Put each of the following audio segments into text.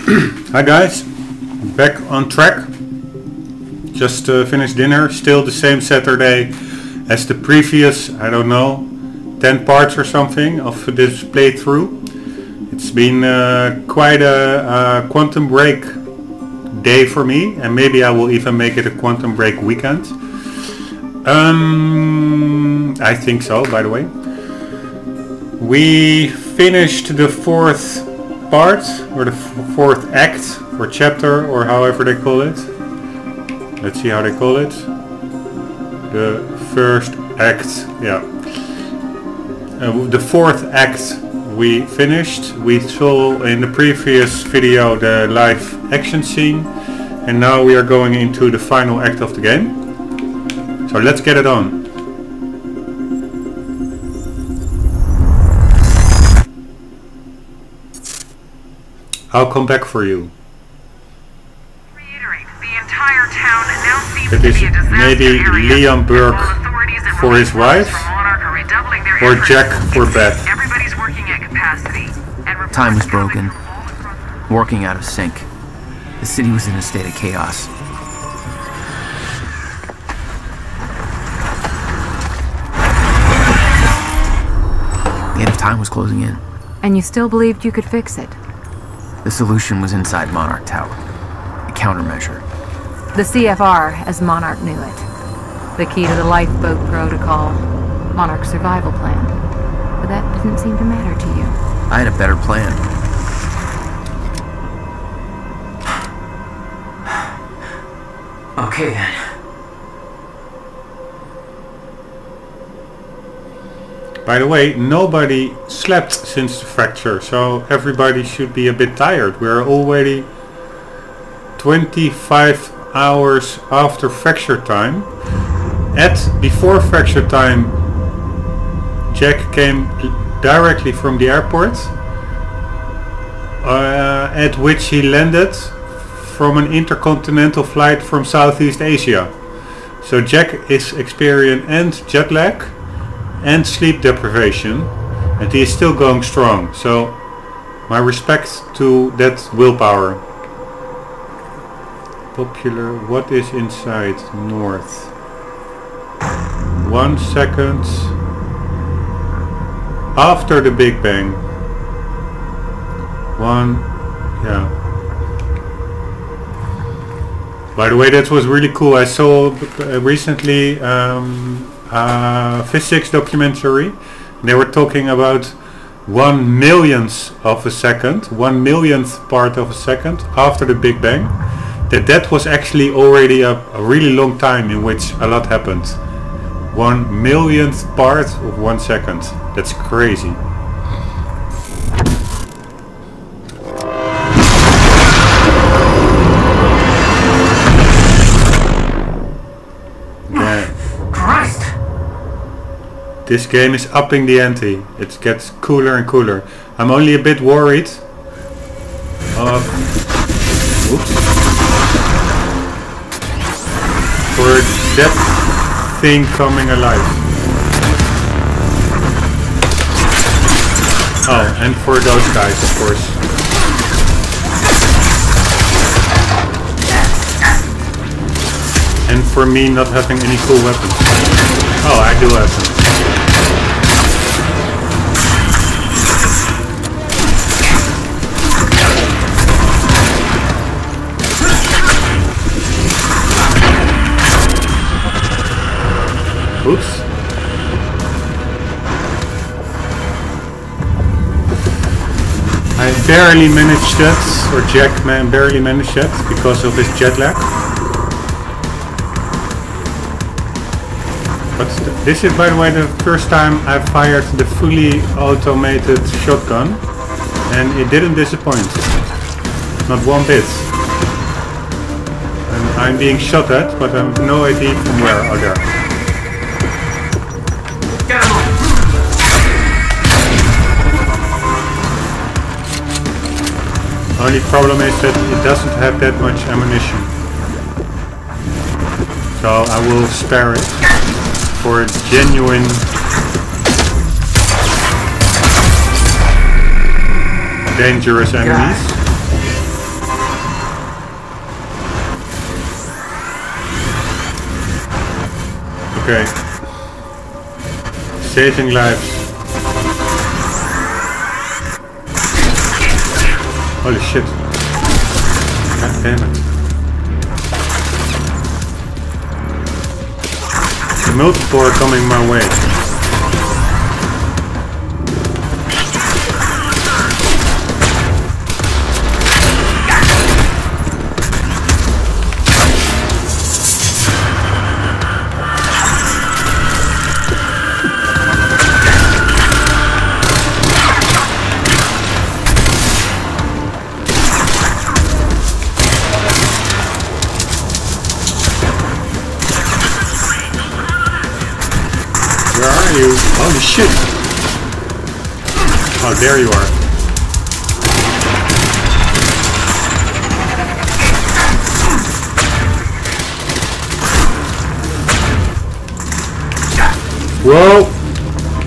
Hi guys, back on track. Just finished dinner, still the same Saturday as the previous, I don't know, 10 parts or something of this playthrough. It's been quite a Quantum Break day for me, and maybe I will even make it a Quantum Break weekend. I think so, by the way. We finished the fourth part, or the fourth act, or chapter, or however they call it. Let's see how they call it. The first act, yeah. The fourth act we finished. We saw in the previous video the live action scene, and now we are going into the final act of the game. So let's get it on. I'll come back for you. Reiterate, the entire town now seems It to is be a disaster maybe area. Liam Burke for his wife, or Jack for Beth. Everybody's working at capacity. And Time was broken, working out of sync. The city was in a state of chaos. The end of time was closing in. And you still believed you could fix it? The solution was inside Monarch Tower. A countermeasure. The CFR, as Monarch knew it. The key to the lifeboat protocol. Monarch's survival plan. But that didn't seem to matter to you. I had a better plan. Okay then. By the way, nobody slept since the fracture, so everybody should be a bit tired. We're already 25 hours after fracture time. Before fracture time, Jack came directly from the airport, at which he landed from an intercontinental flight from Southeast Asia. So Jack is experiencing jet lag and sleep deprivation, and he is still going strong, so my respect to that willpower. Popular, what is inside north? 1 second after the Big Bang. Yeah. By the way, that was really cool. I saw recently physics documentary. They were talking about 1/1,000,000th of a second, 1/1,000,000th part of a second after the Big Bang. That was actually already a really long time in which a lot happened. 1/1,000,000th part of 1 second. That's crazy. This game is upping the ante. It gets cooler and cooler. I'm only a bit worried of... Oops. For that thing coming alive. Oh, and for those guys, of course. And for me not having any cool weapons. Oh, I do have them. Oops. I barely managed that, or Jack barely managed that because of his jet lag. But this is, by the way, the first time I fired the fully automated shotgun, and it didn't disappoint. Not one bit. And I'm being shot at, but I have no idea from where or there. Only problem is that it doesn't have that much ammunition. So I will spare it for genuine dangerous enemies. Okay. Saving lives. Holy shit. God damn it. The multiple are coming my way. Where are you? Holy shit! Oh, there you are. Whoa!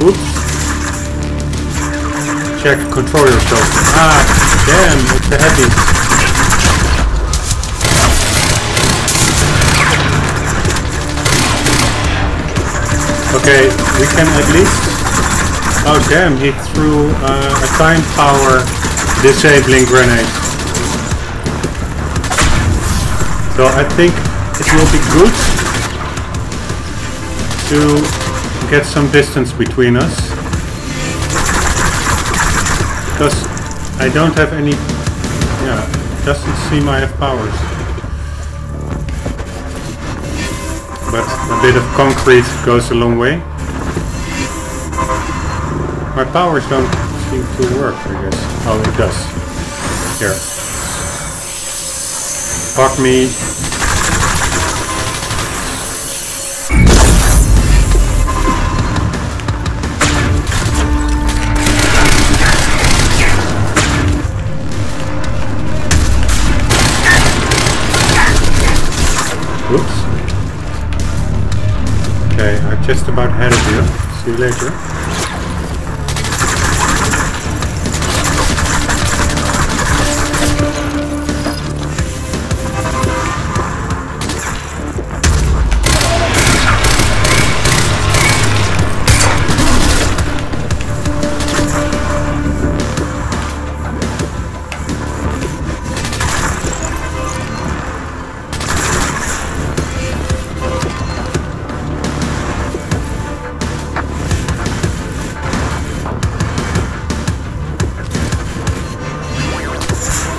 Oops. Check, control yourself. Ah, damn, it's a heavy. Okay, we can at least... Oh damn, he threw a time power disabling grenade. So I think it will be good to get some distance between us. Because I don't have any... Yeah, it doesn't seem I have powers. But a bit of concrete goes a long way. My powers don't seem to work, I guess. Oh, it does. Here. Fuck me. Oops. Okay, I just about had it here. See you later.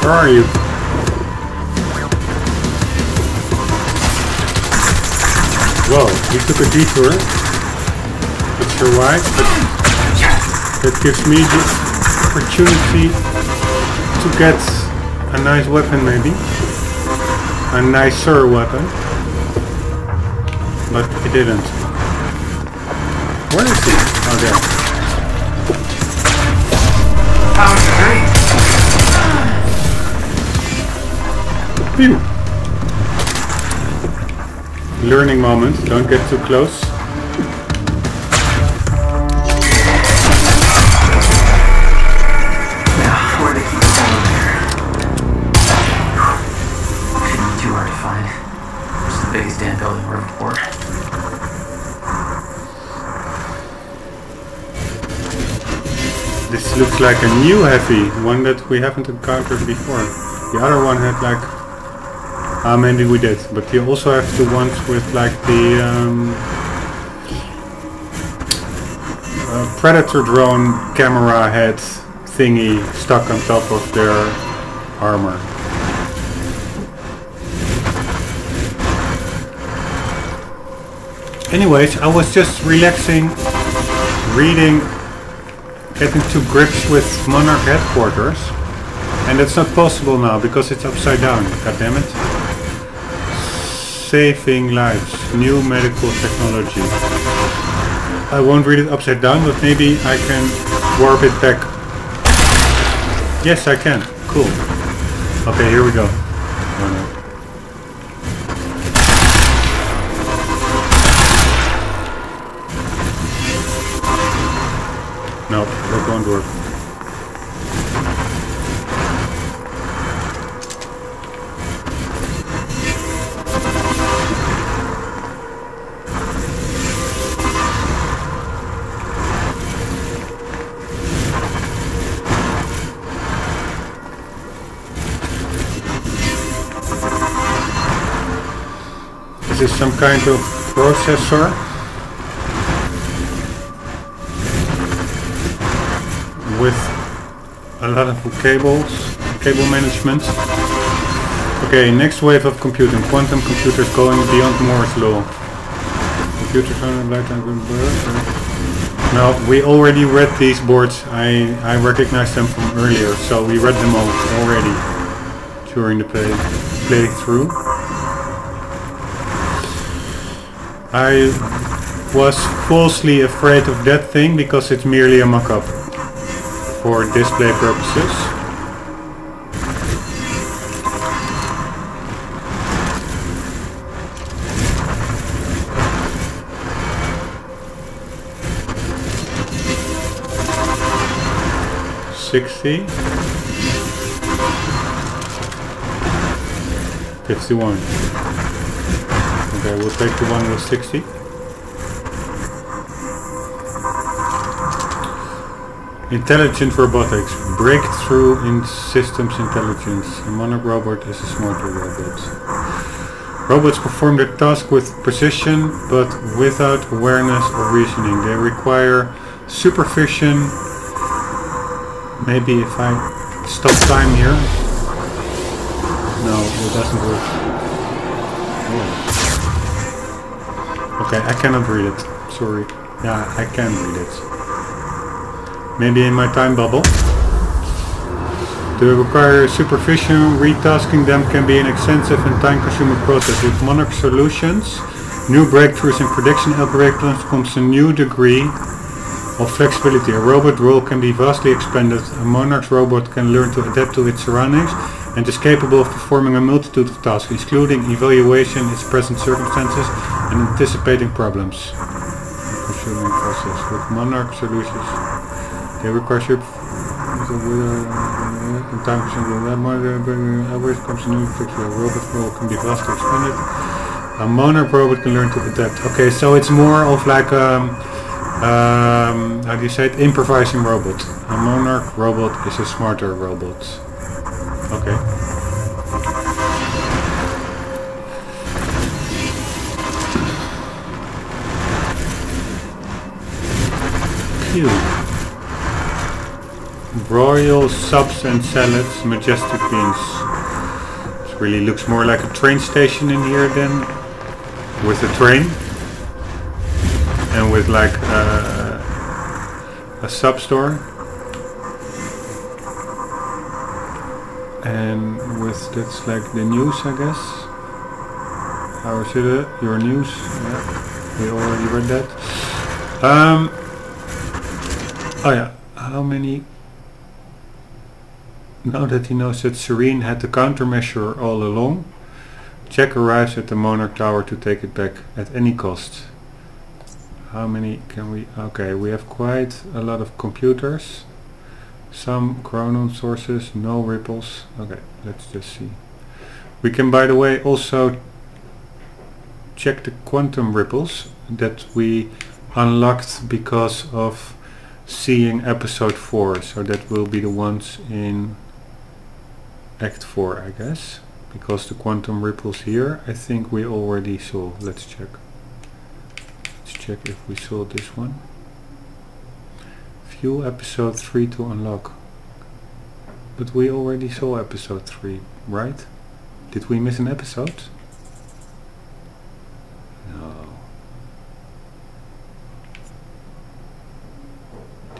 Where are you? Whoa, you took a detour. Not sure why, but that gives me the opportunity to get a nice weapon maybe. A nicer weapon. But it didn't. Where is he? Oh, there. Sounds great. Phew. Learning moment, don't get too close. Yeah, where they keep it down there. Shouldn't be too hard to find. It's the biggest damn building we're for. This looks like a new heavy, one that we haven't encountered before. The other one had like... maybe we did, but you also have the ones with like the Predator drone camera head thingy stuck on top of their armor. Anyways, I was just relaxing, reading, getting to grips with Monarch headquarters, and it's not possible now because it's upside down, god damn it. Saving lives, new medical technology. I won't read it upside down, but maybe I can warp it back. Yes, I can. Cool. Okay, here we go. Oh, no. No, that won't work. is some kind of processor. With a lot of cable management. Okay, next wave of computing. Quantum computers going beyond Moore's law. Computers on the lifetime. Now, we already read these boards. I recognize them from earlier, so we read them all already during the playthrough. I was falsely afraid of that thing because it's merely a mock-up for display purposes. $60. 51. Okay, we'll take the one with 60. Intelligent robotics. Breakthrough in systems intelligence. A Monarch robot is a smarter robot. Robots perform their task with precision, but without awareness or reasoning. They require supervision. Maybe if I stop time here. No, it doesn't work. Oh. Okay, I cannot read it. Sorry. Yeah, I can read it. Maybe in my time bubble. They require supervision. Retasking them can be an extensive and time-consuming process. With Monarch solutions, new breakthroughs in prediction algorithms comes a new degree of flexibility. A robot role can be vastly expanded. A Monarch robot can learn to adapt to its surroundings and is capable of performing a multitude of tasks, including evaluating its present circumstances and anticipating problems. Consuming process. With Monarch solutions, they require robot role can be vastly expanded. A Monarch robot can learn to adapt. Okay, so it's more of like how do you say it? Improvising robot. A Monarch robot is a smarter robot. Okay. Phew. Royal subs and salads, majestic beans. This really looks more like a train station in here than with a train. And with like a sub store. And with, that's like the news, I guess. How is it? Your news? Yeah, we already read that. Oh yeah, how many? Now that he knows that Serene had the countermeasure all along, Jack arrives at the Monarch Tower to take it back at any cost. How many can we? Okay, we have quite a lot of computers. Some chronon sources, no ripples. Okay, let's just see. We can, by the way, also check the quantum ripples that we unlocked because of seeing episode 4. So that will be the ones in Act 4, I guess. Because the quantum ripples here, I think we already saw. Let's check. Let's check if we saw this one. View episode 3 to unlock. But we already saw episode 3, right? Did we miss an episode? No.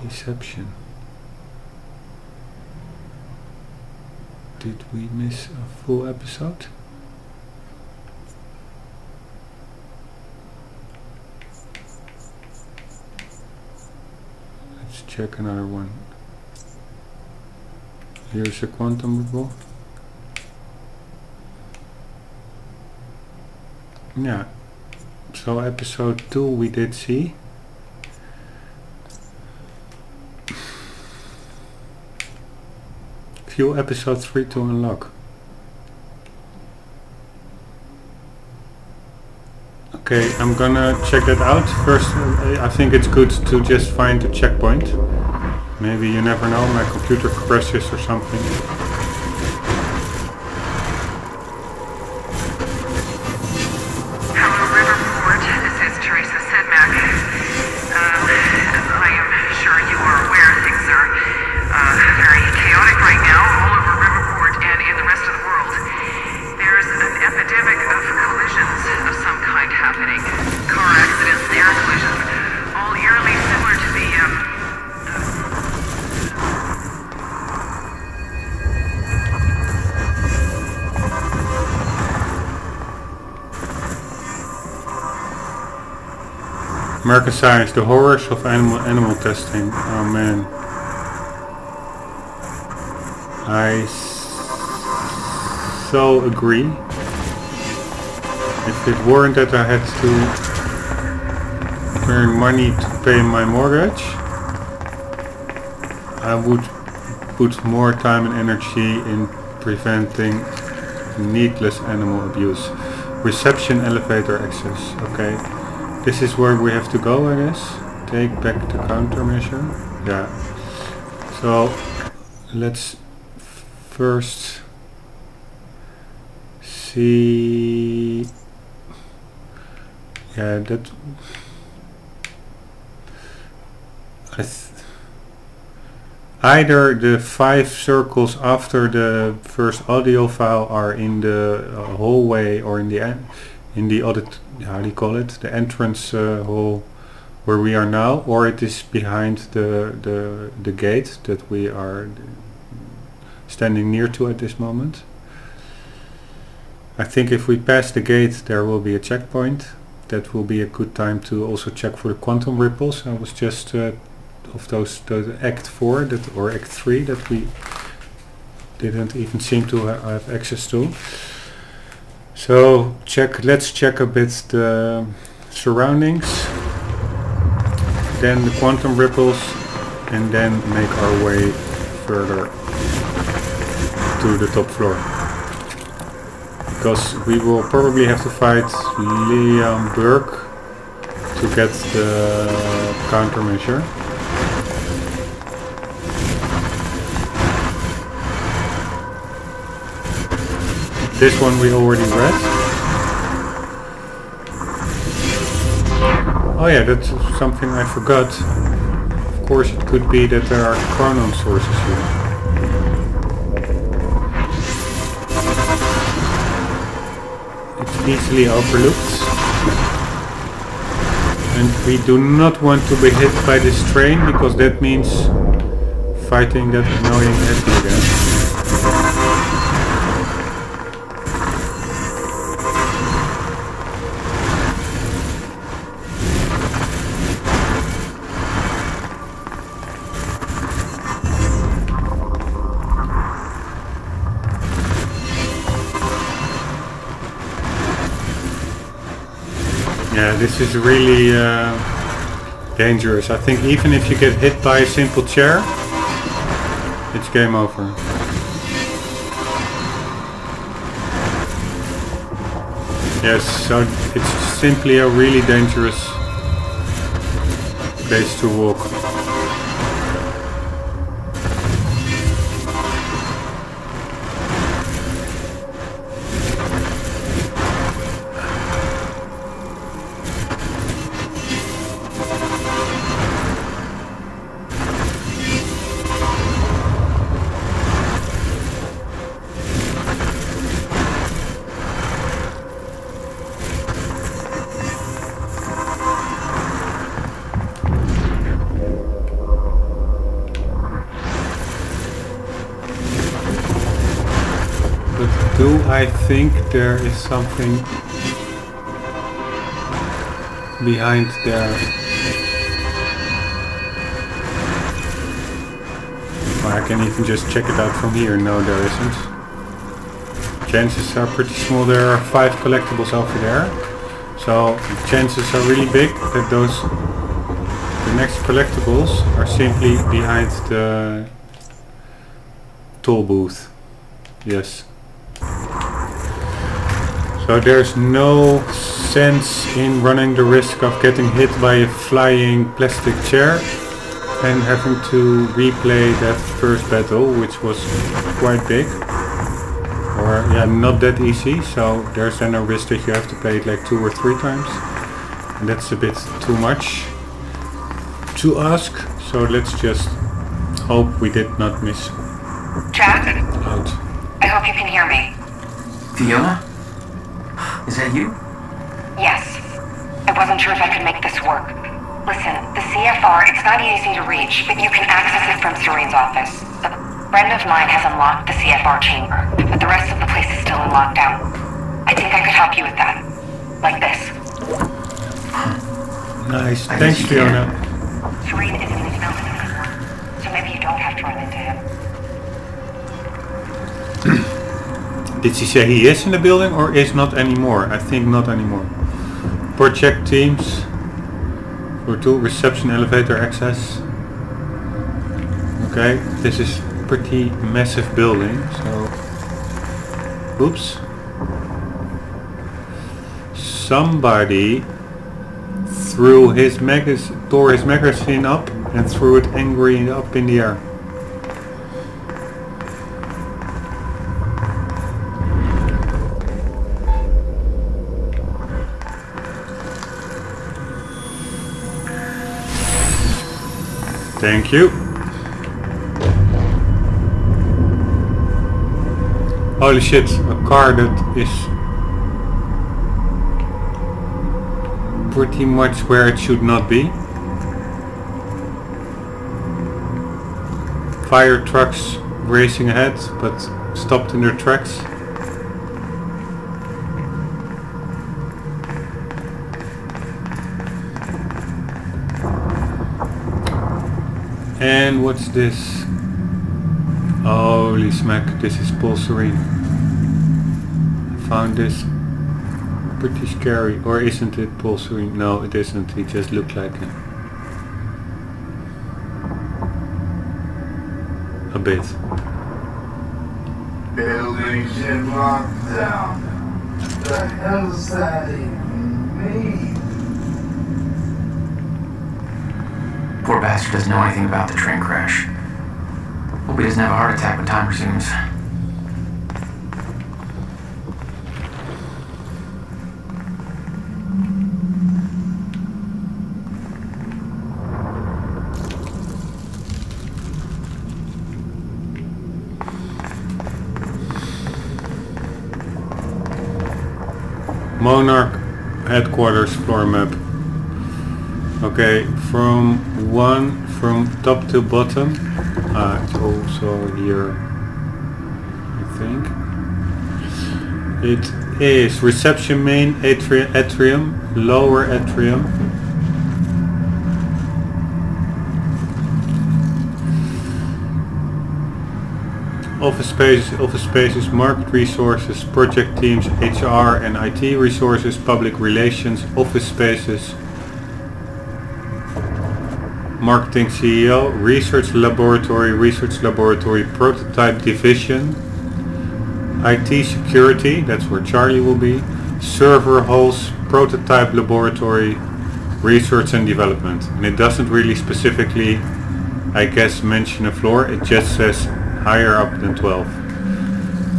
Deception. Did we miss a full episode? Let's check another one. Here's a quantum ripple. Yeah. So episode 2 we did see. View episode 3 to unlock. Okay, I'm gonna check that out. First, I think it's good to just find a checkpoint. Maybe, you never know, my computer crashes or something. Power American Science, the horrors of animal testing. Oh man. I so agree. If it weren't that I had to earn money to pay my mortgage, I would put more time and energy in preventing needless animal abuse. Reception elevator access. Okay. This is where we have to go, I guess. Take back the countermeasure. Yeah. So let's first see. Yeah, that. Either the 5 circles after the first audio file are in the hallway or in the audit, how do you call it, the entrance hall where we are now, or it is behind the gate that we are standing near to at this moment. I think if we pass the gate there will be a checkpoint. That will be a good time to also check for the quantum ripples. I was just of those Act 4 or Act 3 that we didn't even seem to have access to. So let's check a bit the surroundings, then the quantum ripples, and then make our way further to the top floor. Because we will probably have to fight Liam Burke to get the countermeasure. This one we already read. Oh yeah, that's something I forgot. Of course it could be that there are chronon sources here. It's easily overlooked. And we do not want to be hit by this train, because that means fighting that annoying enemy again. Yeah, this is really dangerous. I think even if you get hit by a simple chair, it's game over. Yes, so it's simply a really dangerous place to walk. I think there is something behind there. Well, I can even just check it out from here. No, there isn't. Chances are pretty small. There are 5 collectibles over there. So chances are really big that the next collectibles are simply behind the toll booth. Yes. So there's no sense in running the risk of getting hit by a flying plastic chair and having to replay that first battle, which was quite big. Or yeah, not that easy, so there's then a risk that you have to play it like 2 or 3 times. And that's a bit too much to ask, so let's just hope we did not miss Jack? out. I hope you can hear me. Fiona? Is that you? Yes. I wasn't sure if I could make this work. Listen, the CFR, it's not easy to reach, but you can access it from Serene's office. A friend of mine has unlocked the CFR chamber, but the rest of the place is still in lockdown. I think I could help you with that. Like this. Nice. Thanks, Fiona. Serene isn't in the building anymore, so maybe you don't have to run into him. Did she say he is in the building or is not anymore? I think not anymore. Project teams. For tool reception elevator access. Okay, this is pretty massive building, so... Oops. Somebody tore his magazine up and threw it angry up in the air. Thank you. Holy shit, a car that is pretty much where it should not be. Fire trucks racing ahead, but stopped in their tracks. And what's this? Holy smack, this is Paul Serene. I found this pretty scary. Or isn't it Paul Serene? No, it isn't. He just looked like him. A bit. Buildings in lockdown. The hell's that even mean? Poor bastard doesn't know anything about the train crash. Hope he doesn't have a heart attack when time resumes. Monarch headquarters floor map. Okay, from top to bottom. It's also here, I think. It is reception main atrium, lower atrium. Office spaces, market resources, project teams, HR and IT resources, public relations, office spaces. Marketing CEO, research laboratory, prototype division, IT security, that's where Charlie will be, server halls, prototype laboratory, research and development. And it doesn't really specifically, I guess, mention a floor, it just says higher up than 12.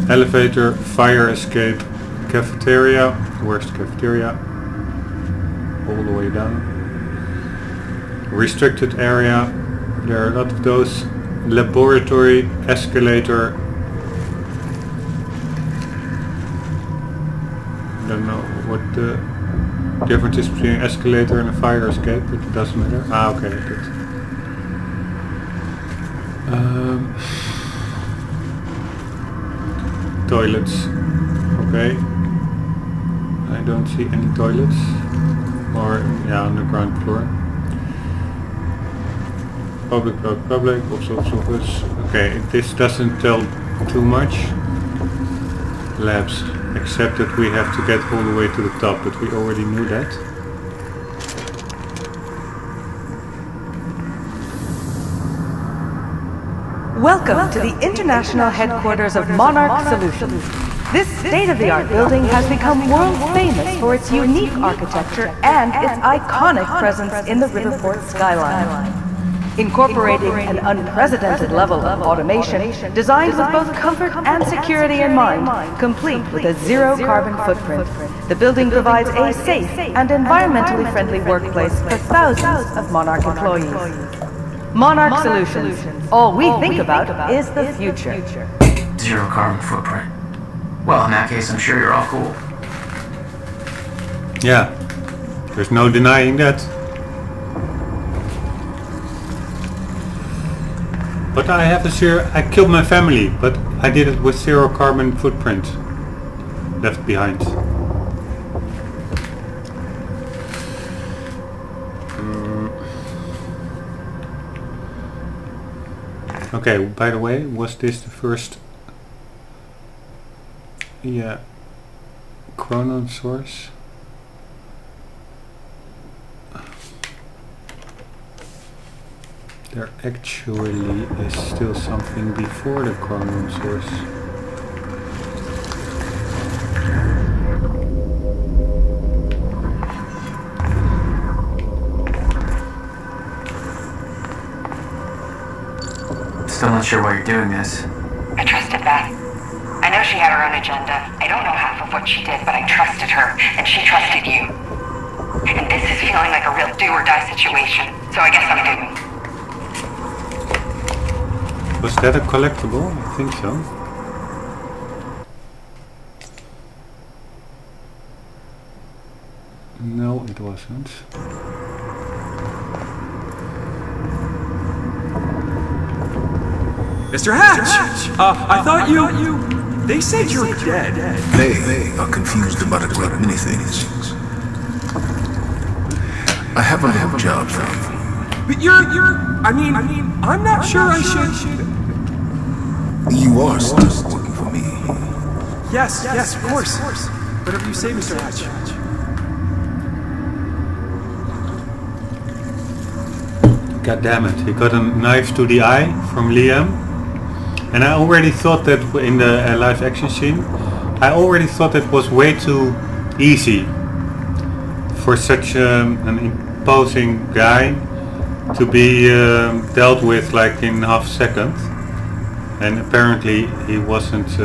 Elevator, fire escape, cafeteria, where's the cafeteria? All the way down. Restricted area, there are a lot of those. Laboratory, escalator. I don't know what the difference is between an escalator and a fire escape, but it doesn't matter. Ah, okay, good. Toilets. Okay. I don't see any toilets. Or, yeah, on the ground floor. Public, office. Okay, this doesn't tell too much. Labs, except that we have to get all the way to the top, but we already knew that. Welcome to the international headquarters of Monarch Solutions. This state-of-the-art building has become world famous for its unique architecture and its iconic presence in the Riverport skyline. Incorporating an unprecedented level of automation designed with both comfort and security in mind, complete with a zero carbon footprint, the building provides a safe and environmentally friendly workplace for thousands of Monarch employees. Monarch Solutions. All we think about is the future. Zero carbon footprint. Well, in that case, I'm sure you're all cool. Yeah, there's no denying that. But I have I killed my family, but I did it with zero carbon footprint left behind. Okay, by the way, was this the first... Yeah, Chronon source? There actually is still something before the Chronon source. Still not sure why you're doing this. I trusted Beth. I know she had her own agenda. I don't know half of what she did, but I trusted her, and she trusted you. And this is feeling like a real do-or-die situation, so I guess I'm doing. Was that a collectible? I think so. No, it wasn't. Mr. Hatch! I thought you... They said you're dead. They are confused about a great many things. I have a little job for you. But you're... I mean, I'm not sure I should... You are still working for me. Yes, of course. Whatever you say, Mr. Hatch. God damn it, he got a knife to the eye from Liam. And I already thought that in the live action scene, I already thought that was way too easy for such an imposing guy to be dealt with like in half a second. And apparently he wasn't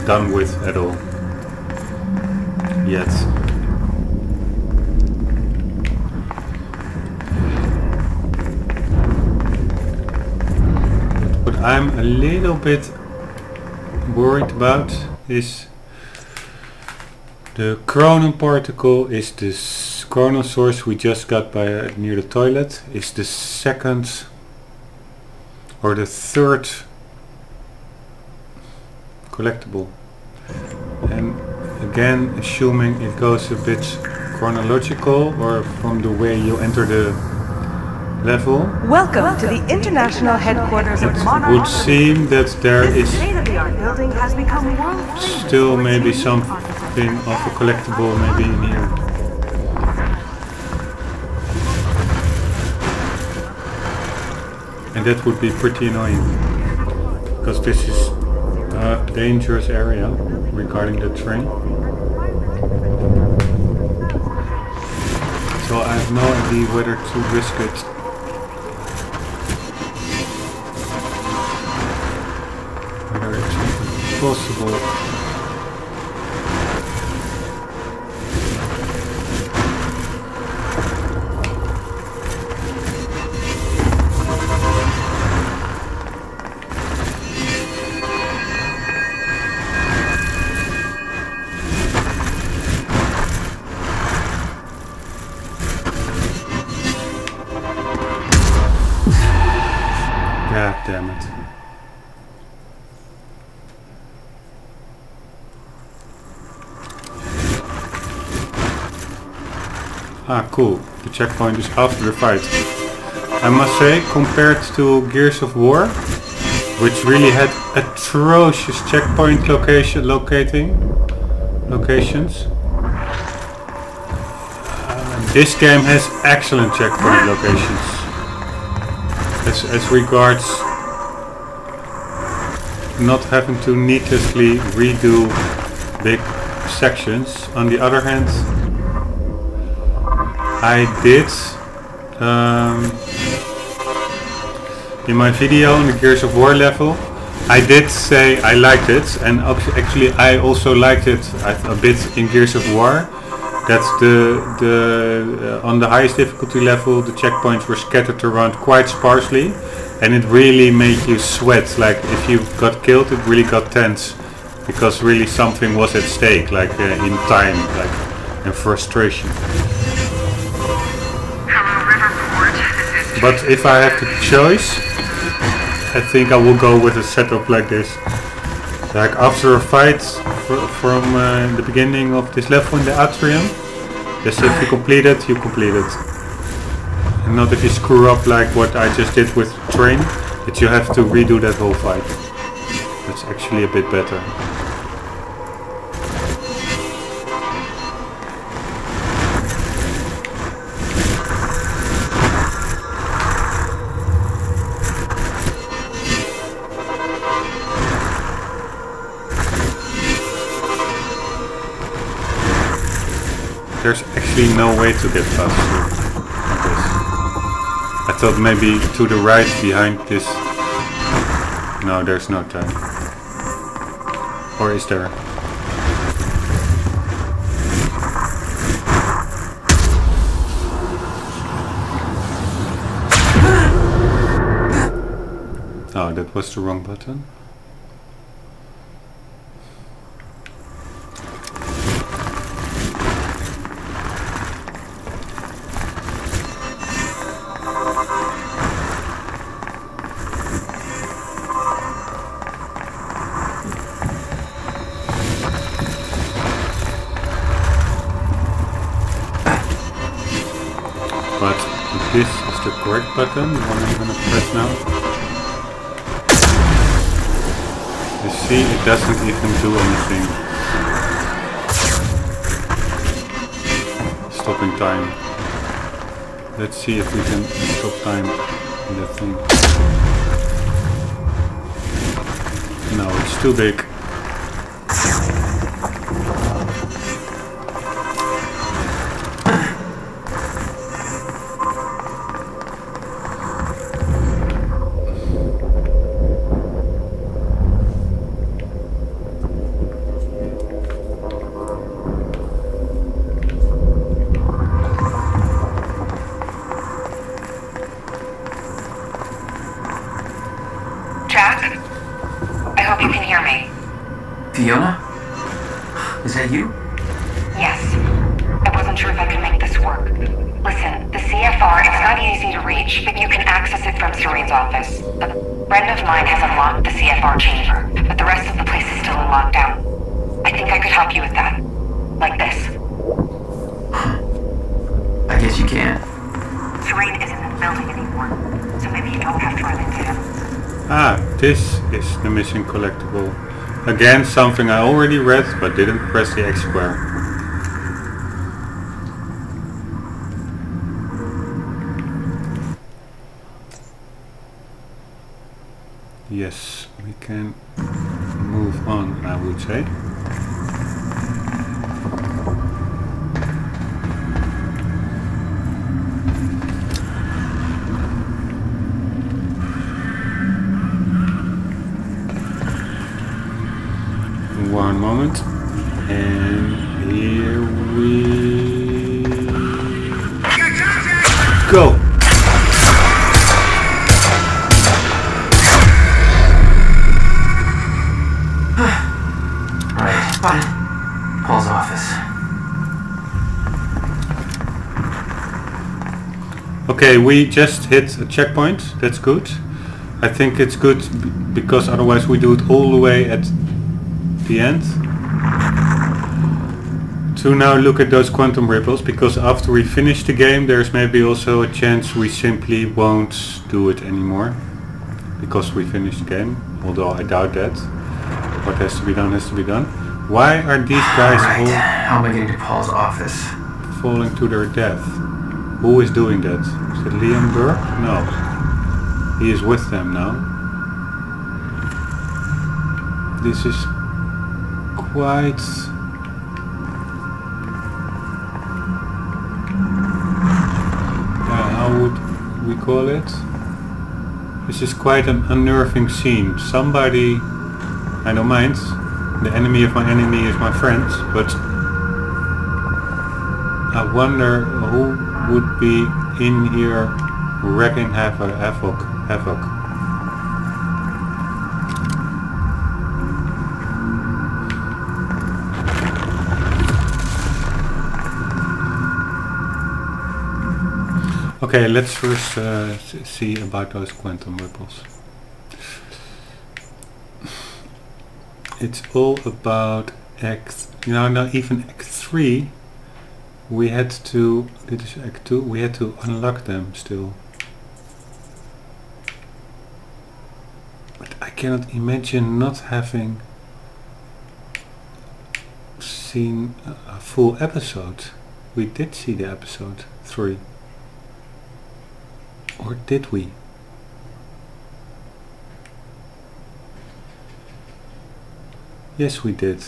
done with at all yet. What I'm a little bit worried about is the Chronon particle is this Chronon source we just got by near the toilet, is the second or the third collectible. And again, assuming it goes a bit chronological or from the way you enter the level, Welcome to the international headquarters of it Monarch. would seem that there This is state-of-the-art building has become world famous. still maybe something of a collectible maybe in here. And that would be pretty annoying, because this is a dangerous area regarding the train. So I have no idea whether to risk it. Whether it's even possible. God damn it. Ah, cool. The checkpoint is after the fight. I must say, compared to Gears of War, which really had atrocious checkpoint locations, this game has excellent checkpoint locations. As regards not having to needlessly redo big sections. On the other hand, I did in my video on the Gears of War level, I did say I liked it, and actually I also liked it a bit in Gears of War. That's on the highest difficulty level, the checkpoints were scattered around quite sparsely, and it really made you sweat. Like if you got killed, it really got tense, because really something was at stake, like in time, like in frustration. But if I have the choice, I think I will go with a setup like this. Like after a fight from the beginning of this level in the atrium, just if you complete it, you complete it. And not if you screw up like what I just did with the train. But you have to redo that whole fight. That's actually a bit better. There's actually no way to get past through this. I thought maybe to the right behind this. No, there's no time. Or is there? Oh, that was the wrong button. This is the correct button, the one I'm gonna press now. You see, it doesn't even do anything. Stopping time. Let's see if we can stop time in that thing. No, it's too big. Fiona? Is that you? Yes. I wasn't sure if I could make this work. Listen, the CFR, it's not easy to reach, but you can access it from Serene's office. A friend of mine has unlocked the CFR chamber, but the rest of the place is still in lockdown. I think I could help you with that. Like this. I guess you can. Serene isn't in the building anymore, so maybe you don't have to run into him. Ah, this is the missing collectible. Again, something I already read, but didn't press the X square. Yes, we can move on, I would say. One moment, and here we go. Right, Paul's office. Okay, we just hit a checkpoint. That's good. I think it's good because otherwise we do it all the way at the end. To now look at those quantum ripples, because after we finish the game there's maybe also a chance we simply won't do it anymore because we finished the game, although I doubt that. What has to be done has to be done. Why are these guys all how am I getting to Paul's office? falling to their death? Who is doing that? Is it Liam Burke? No. He is with them now. This is quite... how would we call it? This is quite an unnerving scene. Somebody... I don't mind. The enemy of my enemy is my friend, but... I wonder who would be in here wreaking havoc. Okay, let's first see about those quantum ripples. It's all about Act... not even Act 3. We had to... This is Act 2. We had to unlock them still. cannot imagine not having seen a full episode. We did see the episode 3. Or did we? Yes, we did.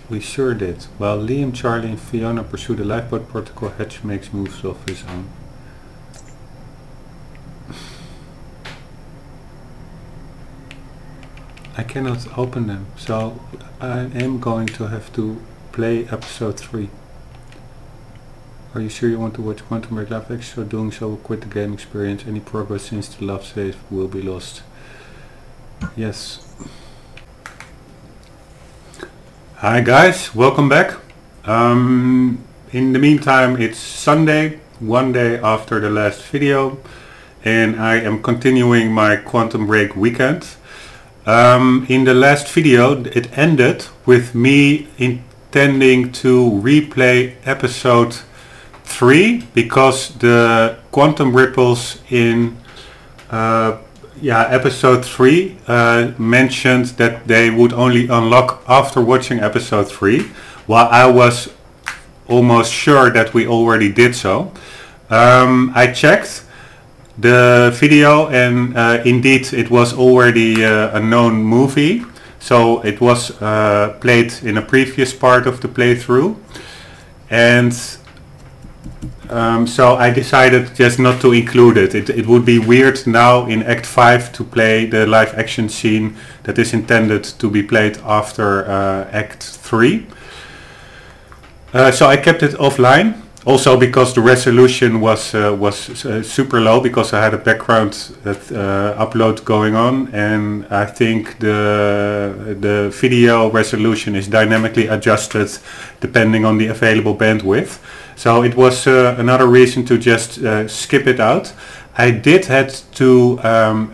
We sure did. While Liam, Charlie and Fiona pursue the lifeboat protocol, Hatch makes moves of his own. I cannot open them, so I am going to have to play episode 3. Are you sure you want to watch Quantum Break live action? So doing so will quit the game experience. Any progress since the love save will be lost. Yes. Hi guys, welcome back. In the meantime, it's Sunday, one day after the last video, and I am continuing my Quantum Break weekend. In the last video it ended with me intending to replay episode 3 because the quantum ripples in episode 3 mentioned that they would only unlock after watching episode 3, while I was almost sure that we already did so. I checked the video and indeed it was already a known movie, so it was played in a previous part of the playthrough, and so I decided just not to include it. It would be weird now in Act 5 to play the live action scene that is intended to be played after Act 3. So I kept it offline. Also because the resolution was super low, because I had a background upload going on, and I think the video resolution is dynamically adjusted depending on the available bandwidth. So it was another reason to just skip it out. I did had to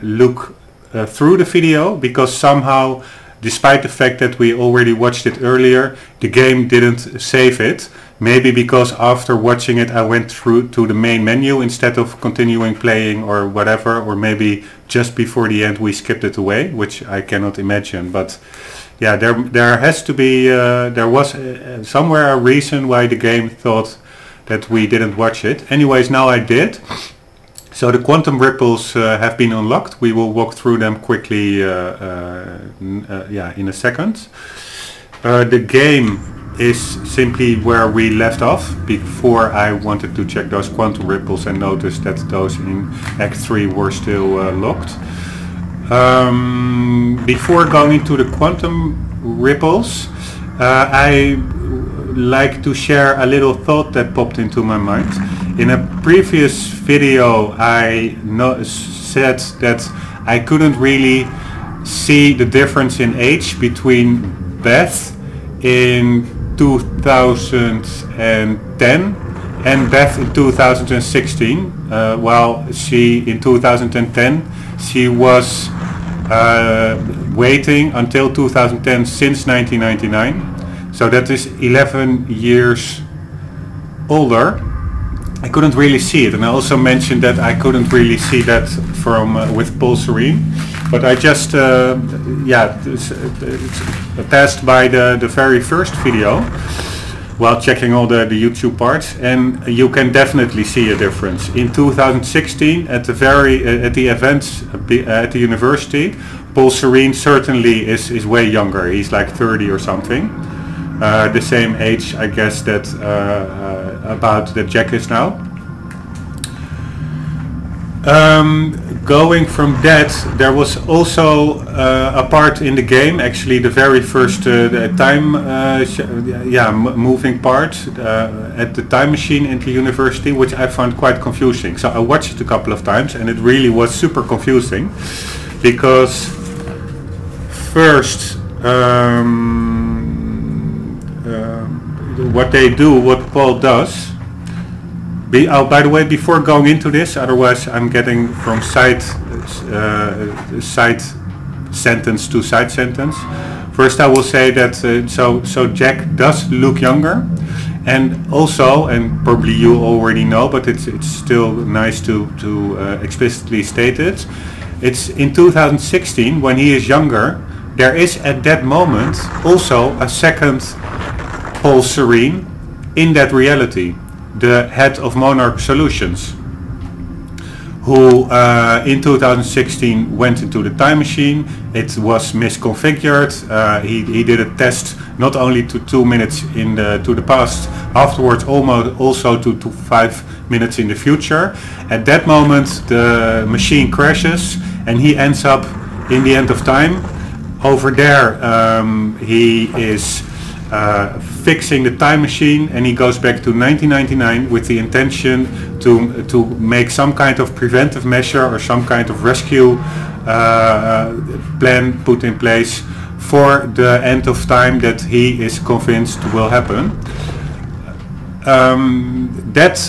look through the video because somehow, despite the fact that we already watched it earlier, the game didn't save it. Maybe because after watching it I went through to the main menu instead of continuing playing or whatever, or maybe just before the end we skipped it away, which I cannot imagine. But yeah, there has to be, there was somewhere a reason why the game thought that we didn't watch it. Anyways, now I did. So the quantum ripples have been unlocked. We will walk through them quickly in a second. The game is simply where we left off before I wanted to check those quantum ripples and noticed that those in Act 3 were still locked. Before going into the quantum ripples, I like to share a little thought that popped into my mind. In a previous video I said that I couldn't really see the difference in age between Beth in 2010 and Beth in 2016, while she in 2010 she was waiting until 2010 since 1999, so that is 11 years older. I couldn't really see it, and I also mentioned that I couldn't really see that from with Paul Serene, but I just passed by the very first video while checking all the YouTube parts, and you can definitely see a difference. In 2016, at the events at the university, Paul Serene certainly is way younger. He's like 30 or something, the same age, I guess, that about that Jack is now. Going from that, there was also a part in the game, actually the very first moving part at the time machine in the university, which I found quite confusing. So I watched it a couple of times and it really was super confusing, because first what they do, what Paul does. By the way, before going into this, otherwise I'm getting from side sentence to side sentence. First I will say that so Jack does look younger, and also, and probably you already know, but it's still nice to explicitly state it, It's in 2016 when he is younger. There is at that moment also a second Paul Serene in that reality, the head of Monarch Solutions, who in 2016 went into the time machine. It was misconfigured. He did a test not only to 2 minutes to the past, afterwards almost also to 5 minutes in the future. At that moment the machine crashes and he ends up in the end of time. Over there he is fixing the time machine, and he goes back to 1999 with the intention to make some kind of preventive measure or some kind of rescue plan put in place for the end of time that he is convinced will happen. That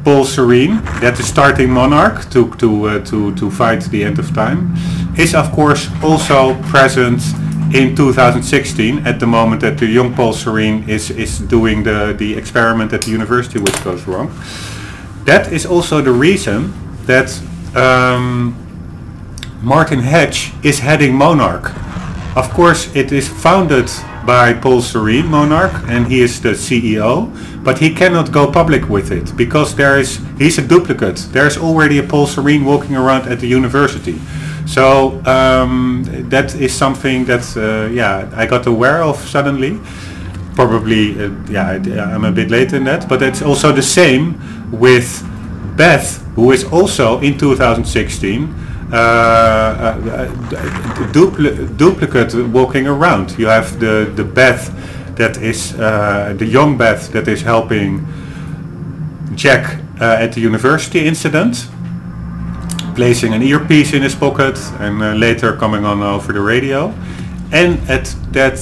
Paul Serene, that is starting Monarch to fight the end of time, is of course also present in 2016 at the moment that the young Paul Serene is doing the experiment at the university which goes wrong. That is also the reason that Martin Hedge is heading Monarch. Of course it is founded by Paul Serene, Monarch, and he is the CEO, but he cannot go public with it because he's a duplicate. There's already a Paul Serene walking around at the university. So that is something that I got aware of suddenly. Probably I'm a bit late in that, but it's also the same with Beth, who is also in 2016 duplicate walking around. You have the Beth that is the young Beth that is helping Jack at the university incident, placing an earpiece in his pocket and later coming on over the radio. And at that,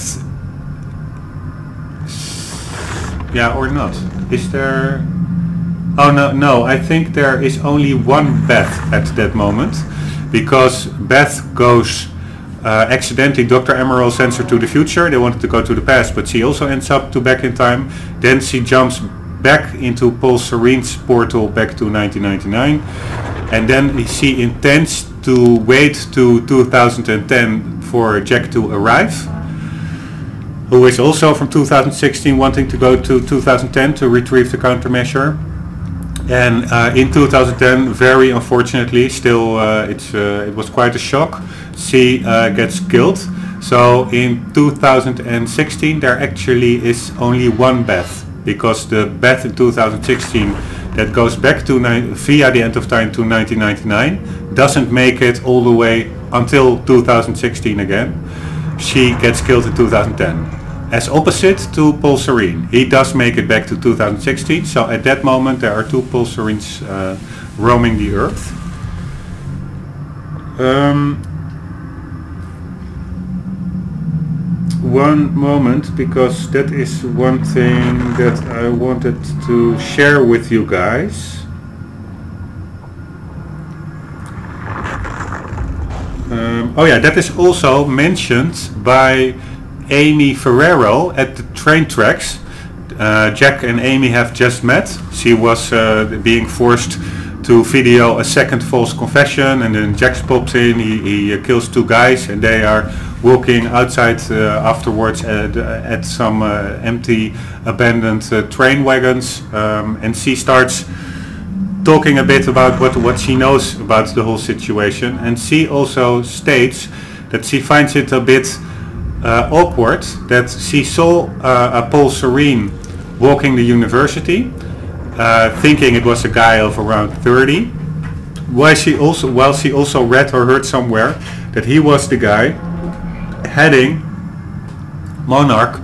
or not, is there? Oh no, I think there is only one Beth at that moment, because Beth goes accidentally, Dr. Emerald sends her to the future. They wanted to go to the past, but she also ends up back in time. Then she jumps back into Paul Serene's portal back to 1999, and then she intends to wait to 2010 for Jack to arrive, who is also from 2016 wanting to go to 2010 to retrieve the countermeasure. And in 2010, very unfortunately, still it was quite a shock, she gets killed. So in 2016 there actually is only one Beth, because the Beth in 2016 that goes back to via the end of time to 1999 doesn't make it all the way until 2016 again. She gets killed in 2010. As opposite to Paul Serene, he does make it back to 2016. So at that moment there are two Paul Serenes roaming the earth. One moment, because that is one thing that I wanted to share with you guys. That is also mentioned by Amy Ferrero at the train tracks. Jack and Amy have just met. She was being forced to video a second false confession, and then Jack pops in, he kills two guys, and they are walking outside afterwards at some empty abandoned train wagons, and she starts talking a bit about what she knows about the whole situation, and she also states that she finds it a bit awkward that she saw a Paul Serene walking the university, thinking it was a guy of around 30, while she also read or heard somewhere that he was the guy heading Monarch,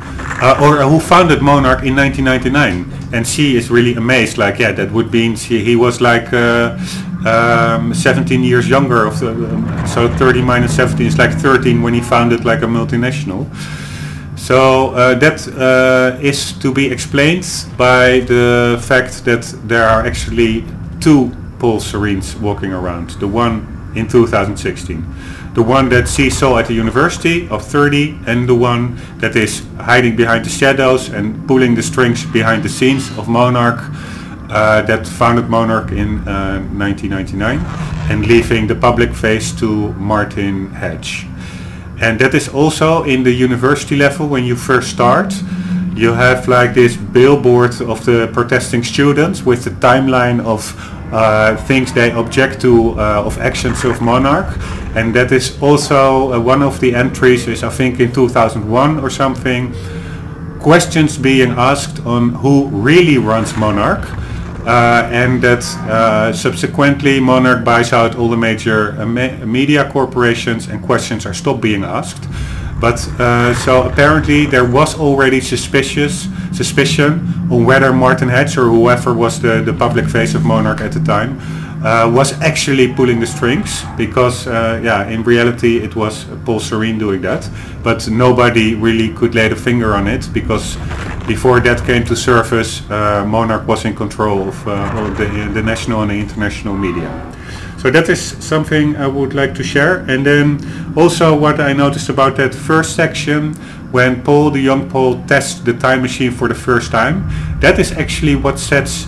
or who founded Monarch in 1999, and she is really amazed. Like, yeah, that would mean he was like 17 years younger. So 30 minus 17 is like 13 when he founded like a multinational. So that is to be explained by the fact that there are actually two Paul Serenes walking around. The one in 2016. The one that she saw at the university of 30, and the one that is hiding behind the shadows and pulling the strings behind the scenes of Monarch that founded Monarch in 1999, and leaving the public face to Martin Hedge. And that is also in the university level. When you first start, you have like this billboard of the protesting students with the timeline of things they object to, of actions of Monarch. And that is also one of the entries is, I think, in 2001 or something, questions being asked on who really runs Monarch. And that subsequently Monarch buys out all the major media corporations and questions are stopped being asked. But so apparently there was already suspicion on whether Martin Hedge or whoever was the public face of Monarch at the time was actually pulling the strings, because yeah, in reality it was Paul Serene doing that, but nobody really could lay the finger on it, because before that came to surface, Monarch was in control of the national and the international media. So that is something I would like to share. And then also what I noticed about that first section, when Paul, the young Paul, tests the time machine for the first time, that is actually what sets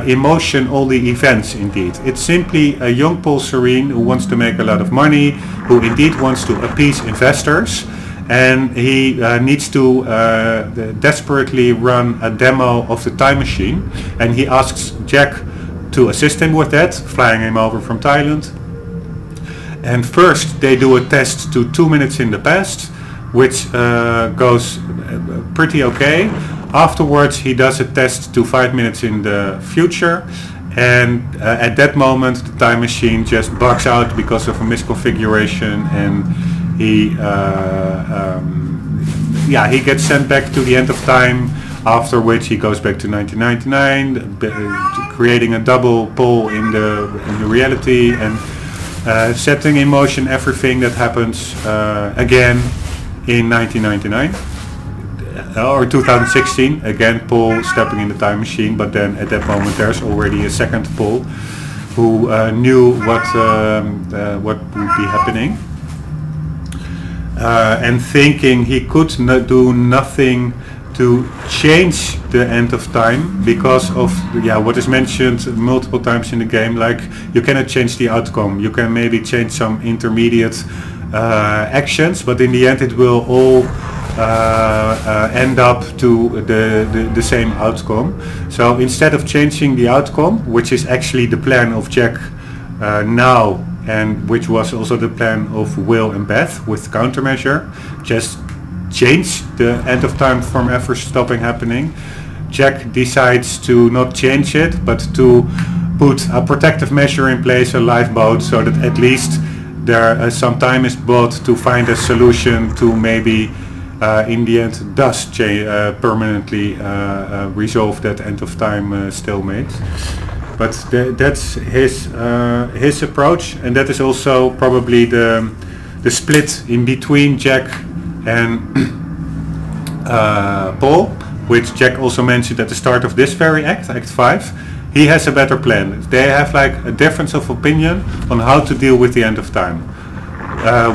in motion all the events indeed. It's simply a young Paul Serene who wants to make a lot of money, who indeed wants to appease investors, and he needs to desperately run a demo of the time machine, and he asks Jack to assist him with that, flying him over from Thailand. And first they do a test to 2 minutes in the past, which goes pretty okay. Afterwards he does a test to 5 minutes in the future, and at that moment the time machine just bugs out because of a misconfiguration, and he yeah, he gets sent back to the end of time, after which he goes back to 1999, creating a double Paul in the reality, and setting in motion everything that happens again in 1999 or 2016. Again, Paul stepping in the time machine, but then at that moment there's already a second Paul who knew what would be happening, and thinking he could do nothing to change the end of time because of what is mentioned multiple times in the game, like you cannot change the outcome. You can maybe change some intermediate actions, but in the end it will all end up to the same outcome. So instead of changing the outcome, which is actually the plan of Jack now, and which was also the plan of Will and Beth with countermeasure, just change the end of time from ever stopping happening. Jack decides to not change it, but to put a protective measure in place, a lifeboat, so that at least there some time is bought to find a solution to maybe in the end does permanently resolve that end of time stalemate. But that's his approach, and that is also probably the split in between Jack and Paul, which Jack also mentioned at the start of this very act, Act 5. He has a better plan. They have like a difference of opinion on how to deal with the end of time.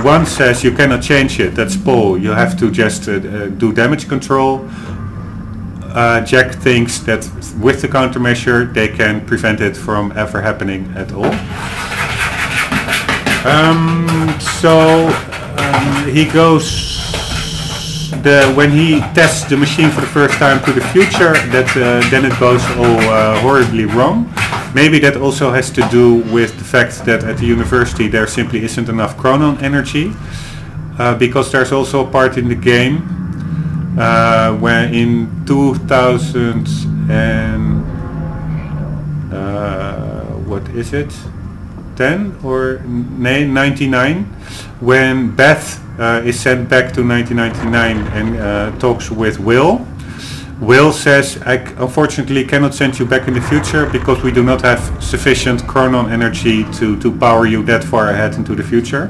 One says you cannot change it, that's Paul, you have to just do damage control. Jack thinks that with the countermeasure they can prevent it from ever happening at all. He goes, when he tests the machine for the first time to the future, then it goes all horribly wrong. Maybe that also has to do with the fact that at the university there simply isn't enough chronon energy, because there's also a part in the game where in 2000 and what is it, 10 or 99, when Beth is sent back to 1999 and talks with Will. Will says, I unfortunately cannot send you back in the future because we do not have sufficient chronon energy to power you that far ahead into the future.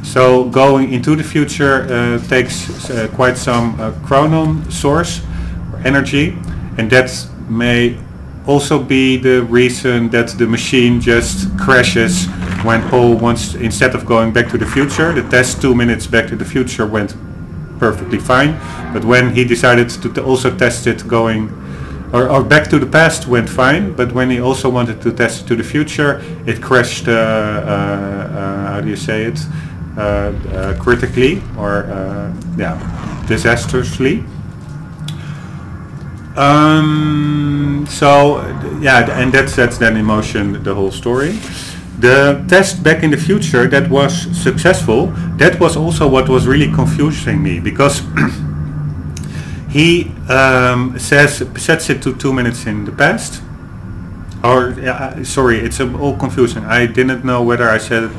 So going into the future takes quite some chronon source energy, and that may also be the reason that the machine just crashes when Paul wants, instead of going back to the future. The test 2 minutes back to the future went perfectly fine, but when he decided to also test it going or Back to the Past went fine, but when he also wanted to test it to the future, it crashed, how do you say it, critically, or yeah, disastrously. So yeah, and that sets then in motion the whole story. The test Back in the Future that was successful, that was also what was really confusing me, because he sets it to 2 minutes in the past. Or sorry, it's all confusing. I didn't know whether I said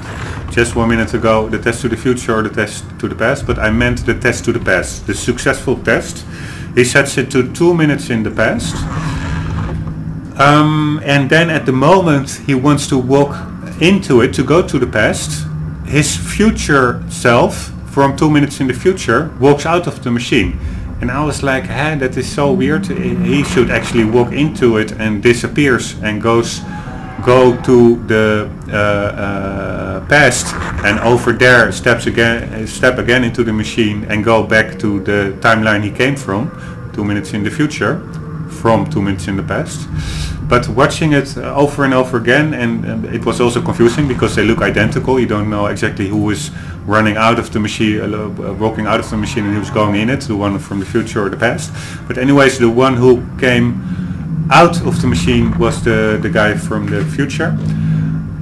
just 1 minute ago the test to the future or the test to the past, but I meant the test to the past, the successful test. He sets it to 2 minutes in the past, and then at the moment he wants to walk into it to go to the past, his future self from 2 minutes in the future walks out of the machine. And I was like, that is so weird. He should actually walk into it and disappears and go to the past, and over there step again into the machine and go back to the timeline he came from, 2 minutes in the future, from 2 minutes in the past. But watching it over and over again, and it was also confusing because they look identical. You don't know exactly who is running out of the machine, walking out of the machine, and who's going in it, the one from the future or the past. But anyways, the one who came out of the machine was the guy from the future.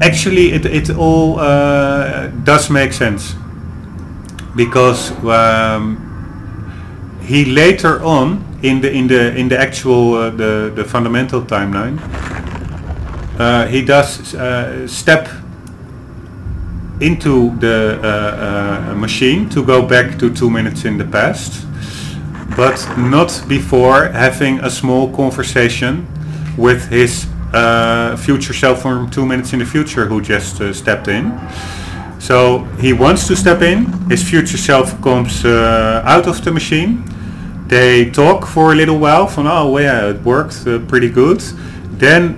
Actually, it all does make sense, because he later on in the actual the fundamental timeline, he does step into the machine to go back to 2 minutes in the past, but not before having a small conversation with his future self from 2 minutes in the future, who just stepped in. So he wants to step in, his future self comes out of the machine. They talk for a little while, from oh yeah, it worked pretty good. Then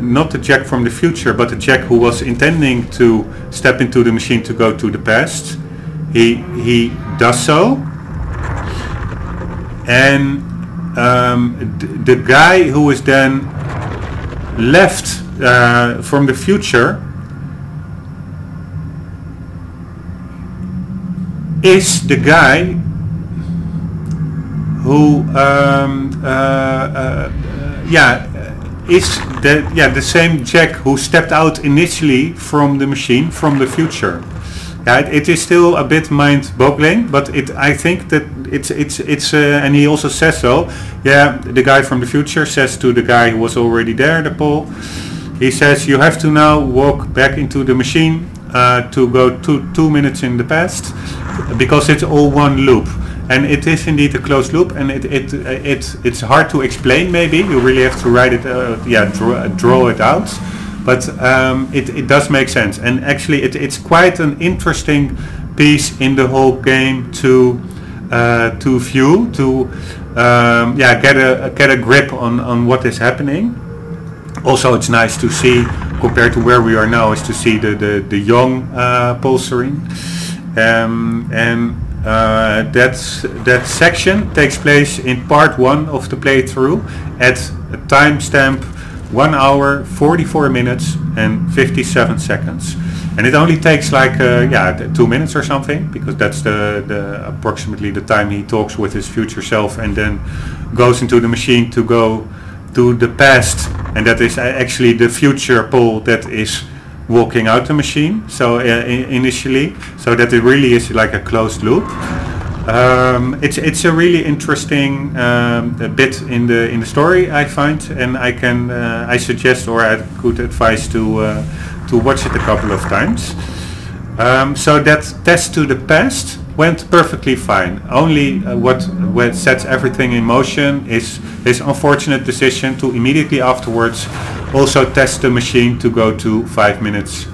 not the Jack from the future, but the Jack who was intending to step into the machine to go to the past, he does so. And the guy who is then left from the future is the guy who is the same Jack who stepped out initially from the machine from the future. Yeah, it is still a bit mind-boggling, but I think that it's and he also says so. Yeah, the guy from the future says to the guy who was already there, the Pole, he says, you have to now walk back into the machine to go 2 minutes in the past, because it's all one loop. And it is indeed a closed loop, and it's hard to explain. Maybe you really have to write it, draw it out. But it does make sense, and actually it's quite an interesting piece in the whole game to view, to get a grip on what is happening. Also, it's nice to see, compared to where we are now, is to see the young Paul Serene, and that section takes place in part 1 of the playthrough at a timestamp 1 hour 44 minutes and 57 seconds, and it only takes like 2 minutes or something, because that's the approximately the time he talks with his future self and then goes into the machine to go to the past, and that is actually the future Paul that is walking out the machine. So initially, so that it really is like a closed loop. It's a really interesting bit in the story, I find, and I suggest, or I could advise to watch it a couple of times. So that test to the past went perfectly fine. Only what sets everything in motion is his unfortunate decision to immediately afterwards also test the machine to go to 5 minutes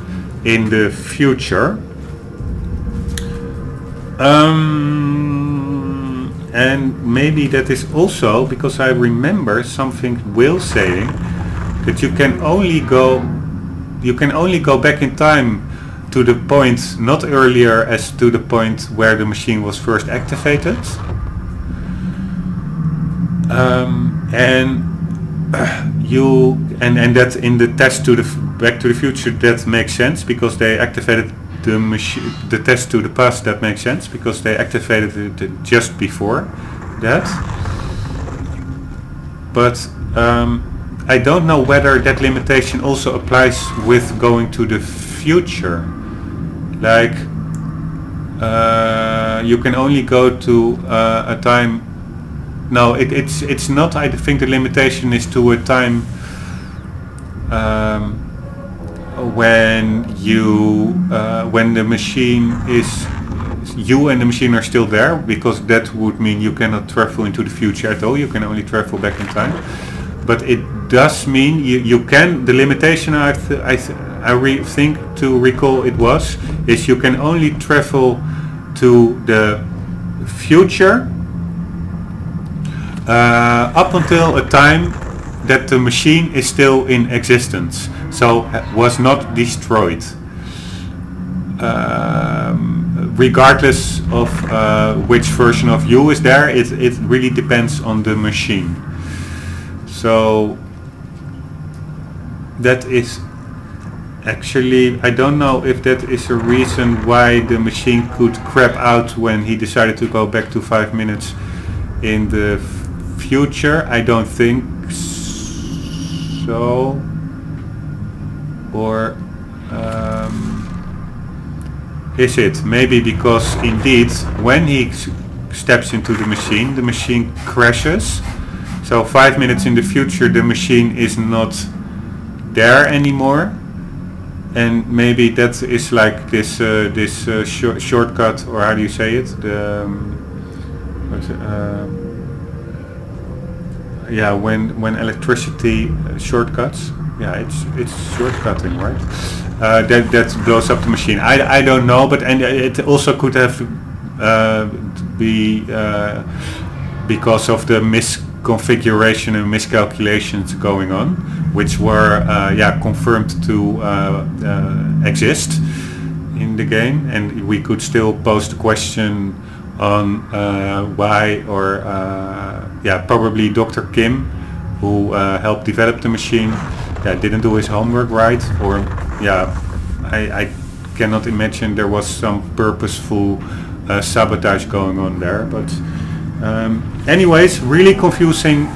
in the future. And maybe that is also because I remember something Will saying, that you can only go back in time to the point not earlier as to the point where the machine was first activated. and and that in the test to the Back to the Future, that makes sense because they activated the machine. The test to the past, that makes sense because they activated it just before that. But I don't know whether that limitation also applies with going to the future. Like you can only go to a time. No, it's not. I think the limitation is to a time when the machine is, you and the machine are still there, because that would mean you cannot travel into the future at all. You can only travel back in time. But it does mean you can. The limitation I think to recall it was is you can only travel to the future up until a time that the machine is still in existence, so was not destroyed. Regardless of which version of you is there, it really depends on the machine. So that is actually, I don't know if that is a reason why the machine could crap out when he decided to go back to 5 minutes in the future. I don't think so. Or is it? Maybe because indeed when he steps into the machine crashes. So 5 minutes in the future the machine is not there anymore. And maybe that is like this shortcut, or how do you say it? Yeah, when electricity shortcuts. Yeah, it's shortcutting, right? That blows up the machine. I don't know, but and it also could have be because of the misconfiguration and miscalculations going on, which were confirmed to exist in the game, and we could still pose the question on why, or probably Dr. Kim, who helped develop the machine, didn't do his homework right, or I cannot imagine there was some purposeful sabotage going on there. But anyways, really confusing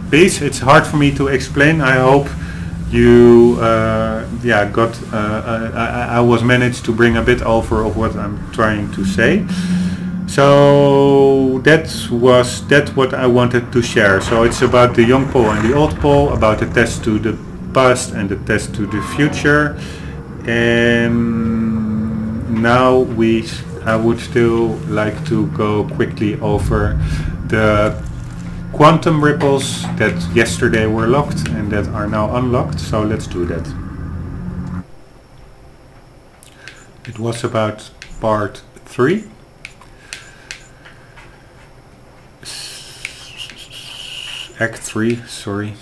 piece. It's hard for me to explain. I hope you got I was managed to bring a bit over of what I'm trying to say. So that's what I wanted to share. So it's about the young Paul and the old Paul, about the test to the past and the test to the future. And now I would still like to go quickly over the quantum ripples that yesterday were locked and that are now unlocked. So let's do that. It was about part 3. Act 3, sorry.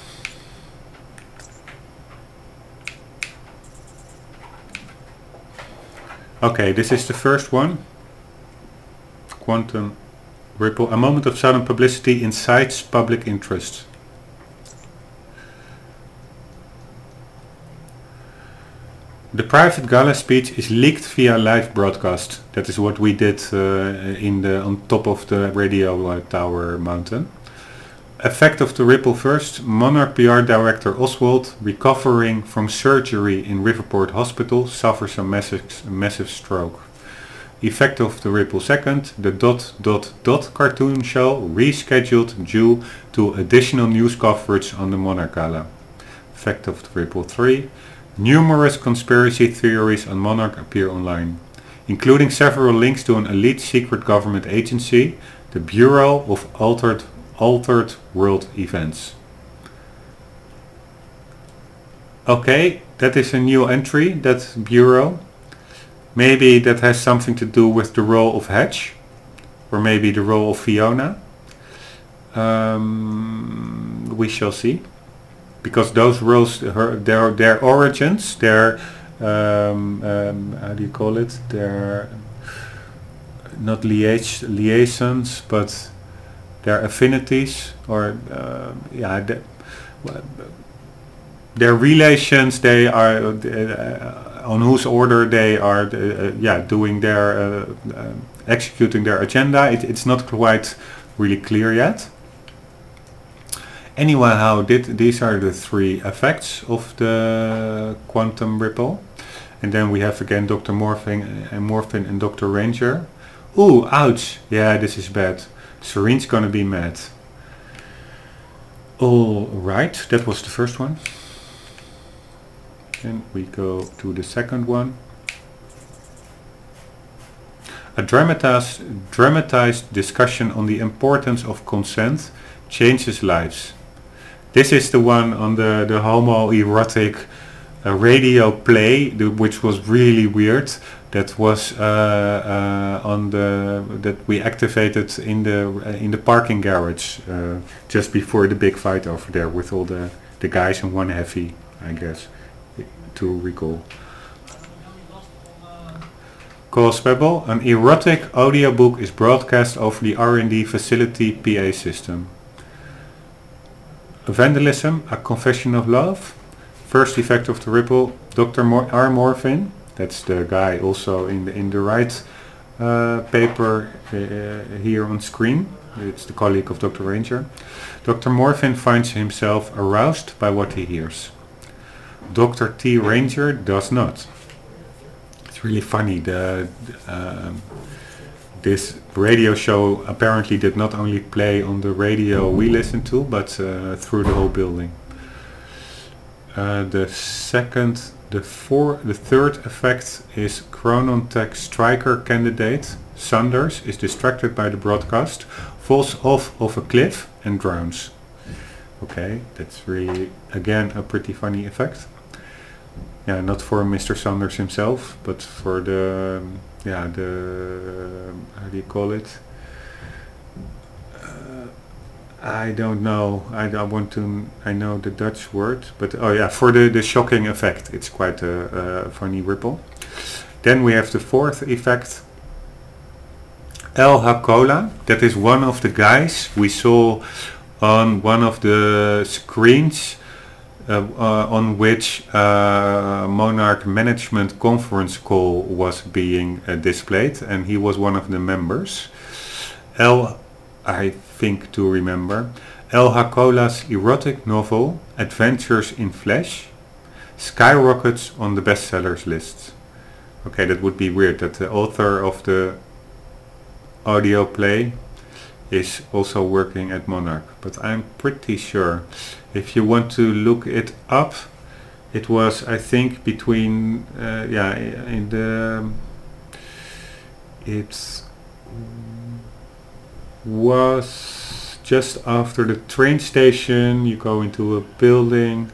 Okay, this is the first one. Quantum ripple. A moment of sudden publicity incites public interest. The private gala speech is leaked via live broadcast. That is what we did on top of the radio tower mountain. Effect of the ripple first. Monarch PR director Oswald, recovering from surgery in Riverport Hospital, suffers a massive stroke. Effect of the ripple second. The ... cartoon show rescheduled due to additional news coverage on the Monarch Gala. Effect of the ripple 3. Numerous conspiracy theories on Monarch appear online, including several links to an elite secret government agency, the Bureau of Altered World Events. Okay, that is a new entry, that bureau. Maybe that has something to do with the role of Hedge, or maybe the role of Fiona. We shall see, because those roles, their origins, their how do you call it? Their not liaisons, but their affinities, or yeah, their relations. They are on whose order they are, yeah, doing their executing their agenda. It's not quite really clear yet. Anyhow, these are the three effects of the quantum ripple. And then we have again Dr. Morphin and Dr. Ranger. Ooh, ouch! Yeah, this is bad. Serene's gonna be mad. Alright, that was the first one. And we go to the second one. A dramatized discussion on the importance of consent changes lives. This is the one on the homoerotic radio play, which was really weird. That was that we activated in the parking garage just before the big fight over there with all the guys and one heavy, I guess, to recall. Collectibles, an erotic audiobook is broadcast over the R&D facility PA system. Vandalism, a confession of love. First effect of the ripple, Dr. R. Morphin, that's the guy also in the right paper here on screen. It's the colleague of Dr. Ranger. Dr. Morphin finds himself aroused by what he hears. Dr. T. Ranger does not. It's really funny. This radio show apparently did not only play on the radio we listen to, but through the whole building. The third effect is Chronotech striker candidate Sanders is distracted by the broadcast, falls off of a cliff and drowns. Okay, that's really again a pretty funny effect. Yeah, not for Mr. Sanders himself, but for the how do you call it? I don't know. I know the Dutch word, but oh yeah, for the shocking effect, it's quite a funny ripple. Then we have the fourth effect, El Hakola. That is one of the guys we saw on one of the screens on which Monarch management conference call was being displayed, and he was one of the members. I think to remember, El Hakola's erotic novel, Adventures in Flesh, skyrockets on the bestsellers list. Okay, that would be weird that the author of the audio play is also working at Monarch, but I'm pretty sure. If you want to look it up, it was, I think, between it was just after the train station. You go into a building.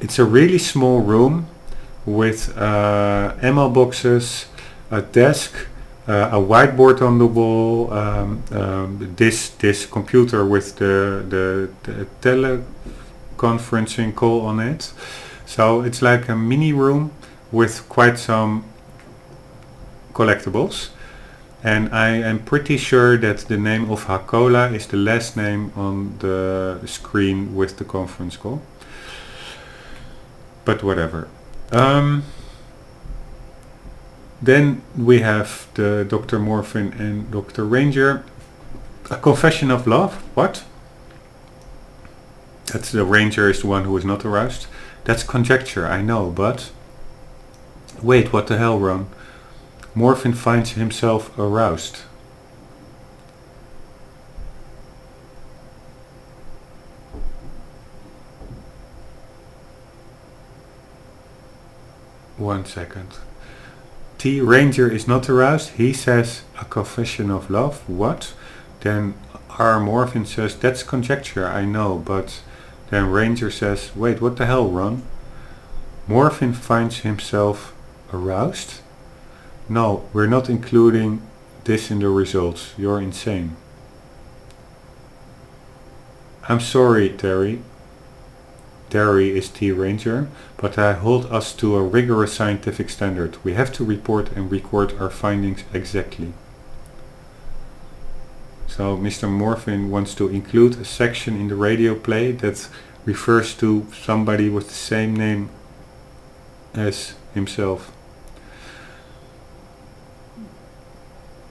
It's a really small room with ammo boxes, a desk, a whiteboard on the wall, this computer with the teleconferencing call on it. So it's like a mini room with quite some collectibles. And I am pretty sure that the name of Hakola is the last name on the screen with the conference call. But whatever. Then we have the Dr. Morphin and Dr. Ranger. A confession of love? What? That's the Ranger is the one who is not aroused. That's conjecture, I know, but... Wait, what the hell, Ron? Morphin finds himself aroused. One second. T. Ranger is not aroused. He says a confession of love. What? Then R. Morphin says that's conjecture, I know, but then Ranger says, wait, what the hell, Ron? Morphin finds himself aroused? No, we're not including this in the results. You're insane. I'm sorry, Terry. Terry is T. Ranger, but I hold us to a rigorous scientific standard. We have to report and record our findings exactly. So Mr. Morphin wants to include a section in the radio play that refers to somebody with the same name as himself.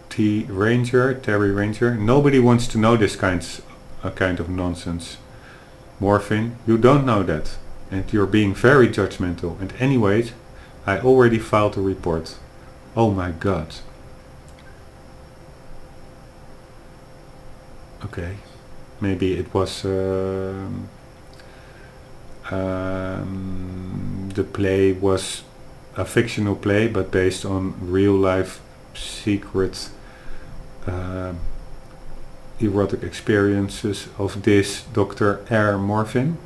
Terry Ranger. Nobody wants to know this kind of nonsense. Morphin, you don't know that. And you're being very judgmental. And anyways, I already filed a report. Oh my god. Okay. Maybe it was the play was a fictional play, but based on real life secret erotic experiences of this Dr. R. Morphin.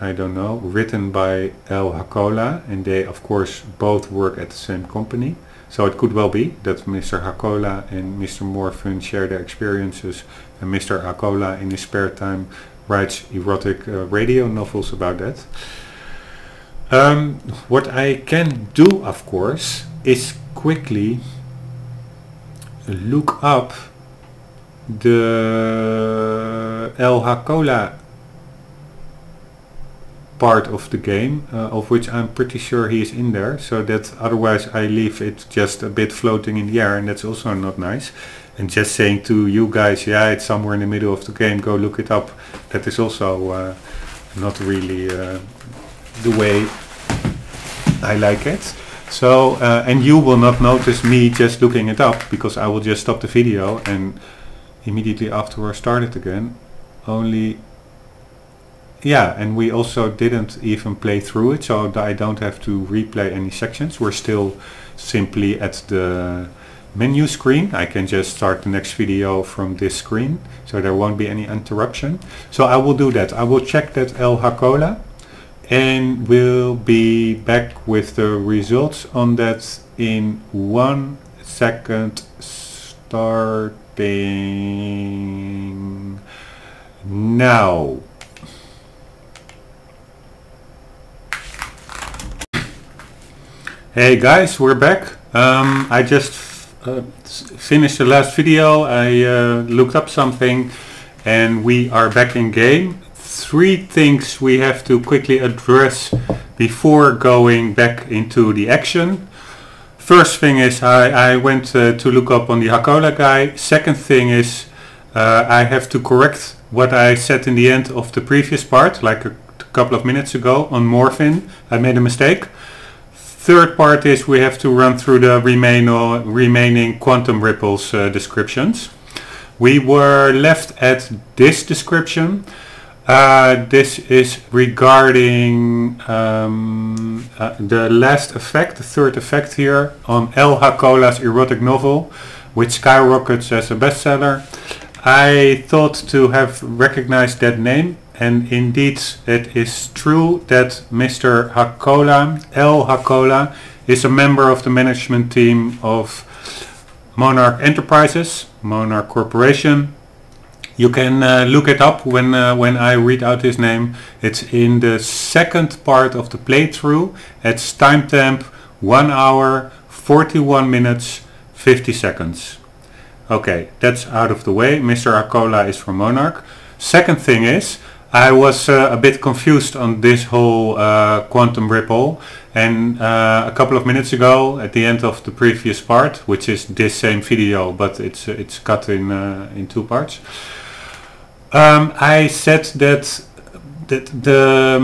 I don't know. Written by El Hakola, and they of course both work at the same company. So it could well be that Mr. Hakola and Mr. Morphin share their experiences, and Mr. Hakola in his spare time writes erotic radio novels about that. What I can do, of course, is quickly look up the El Hakola part of the game, of which I'm pretty sure he is in there, so that otherwise I leave it just a bit floating in the air, and that's also not nice. And just saying to you guys, yeah, it's somewhere in the middle of the game, go look it up, that is also not really the way I like it. So, and you will not notice me just looking it up, because I will just stop the video and immediately afterwards start it again. Only, yeah, and we also didn't even play through it, so I don't have to replay any sections. We're still simply at the menu screen. I can just start the next video from this screen, so there won't be any interruption. So I will do that. I will check that El Hakola, and we'll be back with the results on that in 1 second, starting now. Hey guys, we're back. I just finished the last video. I looked up something and we are back in game. 3 things we have to quickly address before going back into the action. First thing is I went to look up on the Hakola guy. Second thing is I have to correct what I said in the end of the previous part, like a couple of minutes ago on Morphin. I made a mistake. Third part is we have to run through the remaining quantum ripples descriptions. We were left at this description. This is regarding the last effect, the third effect here on El Hakola's erotic novel, which skyrockets as a bestseller. I thought to have recognized that name, and indeed it is true that Mr. Hakola, El Hakola, is a member of the management team of Monarch Enterprises, Monarch Corporation. You can look it up when I read out his name. It's in the second part of the playthrough. It's timestamp 1 hour, 41 minutes, 50 seconds. Okay, that's out of the way. Mr. Hakola is from Monarch. Second thing is, I was a bit confused on this whole quantum ripple, and a couple of minutes ago at the end of the previous part, which is this same video but it's cut in 2 parts, I said that the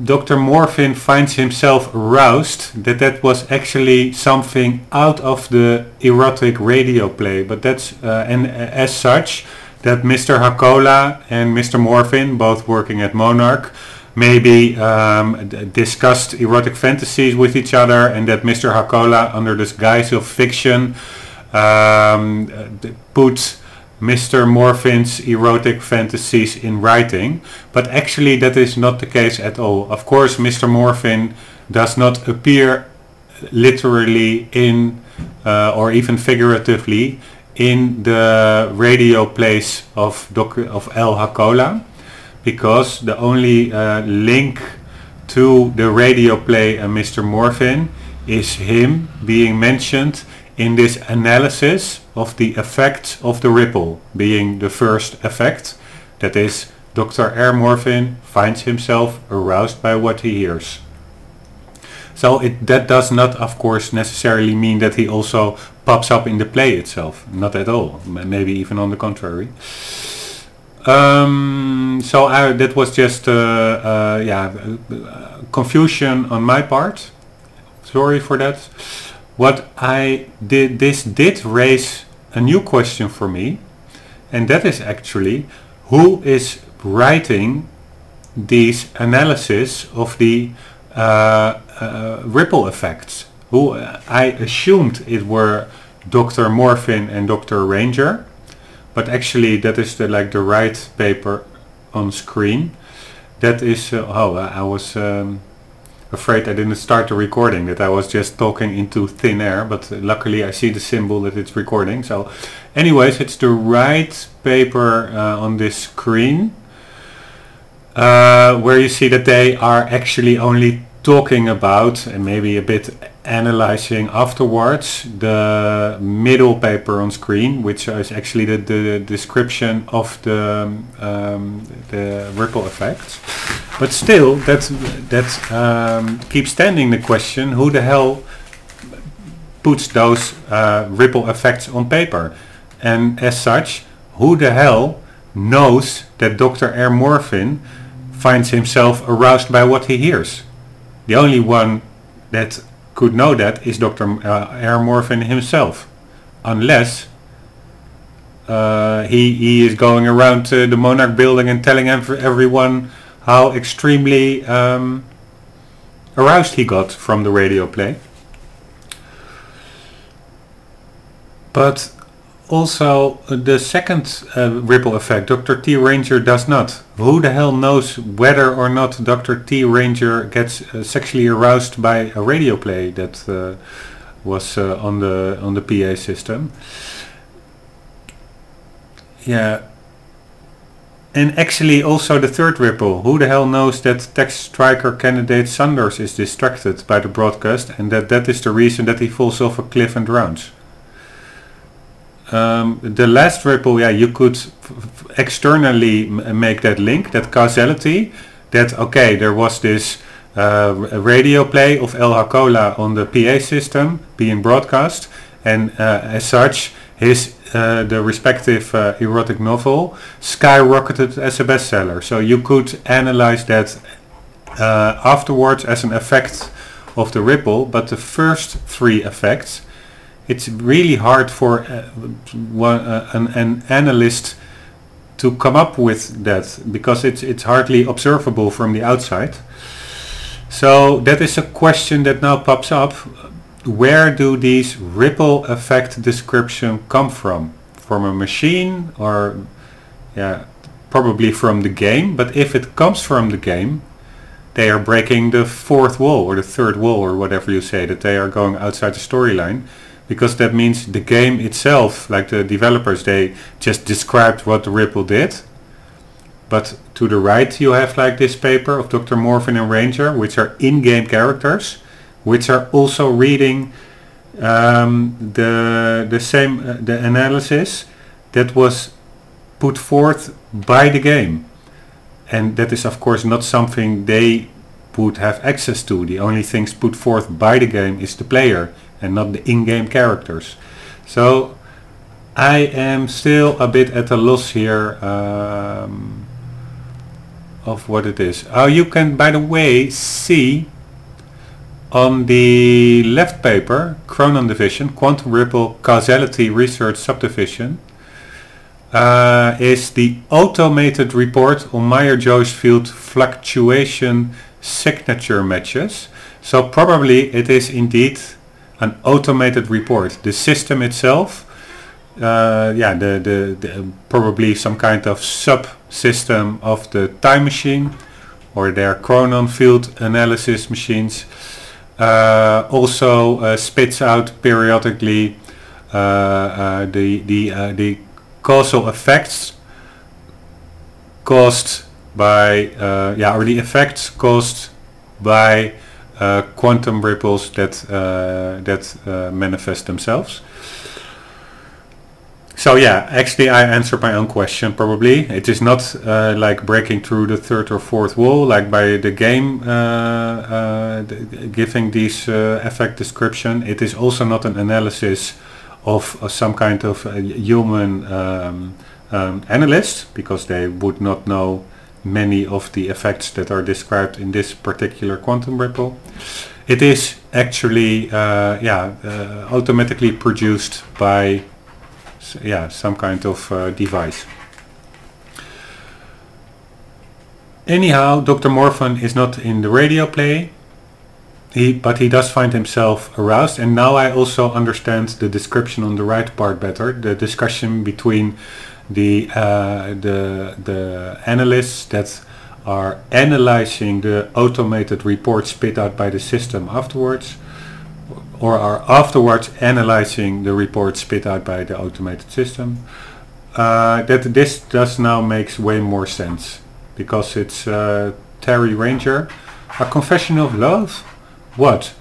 Dr. Morphin finds himself aroused, that was actually something out of the erotic radio play, but that's and as such that Mr. Hakola and Mr. Morphin, both working at Monarch, maybe discussed erotic fantasies with each other, and that Mr. Hakola, under the guise of fiction, put Mr. Morphin's erotic fantasies in writing. But actually that is not the case at all. Of course Mr. Morphin does not appear literally in or even figuratively in the radio plays of El Hakola, because the only link to the radio play and Mr. Morphin is him being mentioned in this analysis of the effects of the ripple, being the first effect, that is, Dr. R. Morphin finds himself aroused by what he hears. So that does not, of course, necessarily mean that he also pops up in the play itself. Not at all. Maybe even on the contrary. So that was just confusion on my part. Sorry for that. What I did, this did raise a new question for me, and that is actually who is writing these analysis of the ripple effects. Who I assumed it were Dr. Morphin and Dr. Ranger, but actually that is the right paper on screen. That is I was afraid I didn't start the recording, that I was just talking into thin air, but luckily I see the symbol that it's recording. So anyways, it's the right paper on this screen, where you see that they are actually only talking about, and maybe a bit analyzing afterwards, the middle paper on screen, which is actually the description of the ripple effects. But still, that keeps standing the question: who the hell puts those ripple effects on paper? And as such, who the hell knows that Dr. R. Morphin finds himself aroused by what he hears? The only one that could know that is Dr. R. Morphin himself, unless he is going around the Monarch building and telling everyone how extremely aroused he got from the radio play. But also the second ripple effect, Dr. T. Ranger does not. Who the hell knows whether or not Dr. T. Ranger gets sexually aroused by a radio play that was on the PA system? Yeah. And actually also the third ripple, who the hell knows that Tex Striker candidate Sanders is distracted by the broadcast, and that is the reason that he falls off a cliff and drowns? The last ripple, yeah, you could externally make that link, that causality, that okay, there was this radio play of El Hakola on the PA system being broadcast, and as such his the respective erotic novel skyrocketed as a bestseller. So you could analyze that afterwards as an effect of the ripple, but the first three effects, it's really hard for an analyst to come up with that, because it's hardly observable from the outside. So that is a question that now pops up. Where do these ripple effect description come from? From a machine, or probably from the game? But if it comes from the game, they are breaking the fourth wall or the third wall, or whatever you say, that they are going outside the storyline. Because that means the game itself, like the developers, they just described what the ripple did. But to the right you have like this paper of Dr. Morphin and Ranger, which are in-game characters, which are also reading the same the analysis that was put forth by the game. And that is of course not something they would have access to. The only things put forth by the game is the player, and not the in-game characters. So I am still a bit at a loss here of what it is. Oh, you can, by the way, see on the left paper, Cronon Division, Quantum Ripple Causality Research Subdivision, is the automated report on Meyer-Joyce field fluctuation signature matches. So probably it is indeed an automated report. The system itself, probably some kind of subsystem of the time machine or their Cronon field analysis machines, also spits out periodically the causal effects caused by or the effects caused by quantum ripples that manifest themselves. So yeah, actually I answered my own question probably. It is not like breaking through the third or fourth wall like by the game giving these effect description. It is also not an analysis of some kind of human analyst, because they would not know many of the effects that are described in this particular quantum ripple. It is actually automatically produced by some kind of device. Anyhow, Dr. Morphin is not in the radio play, but he does find himself aroused, and now I also understand the description on the right part better. The discussion between the analysts that are analyzing the automated report spit out by the system afterwards, or are afterwards analyzing the report spit out by the automated system. That this does now makes way more sense, because it's Terry Ranger, a confession of love. What?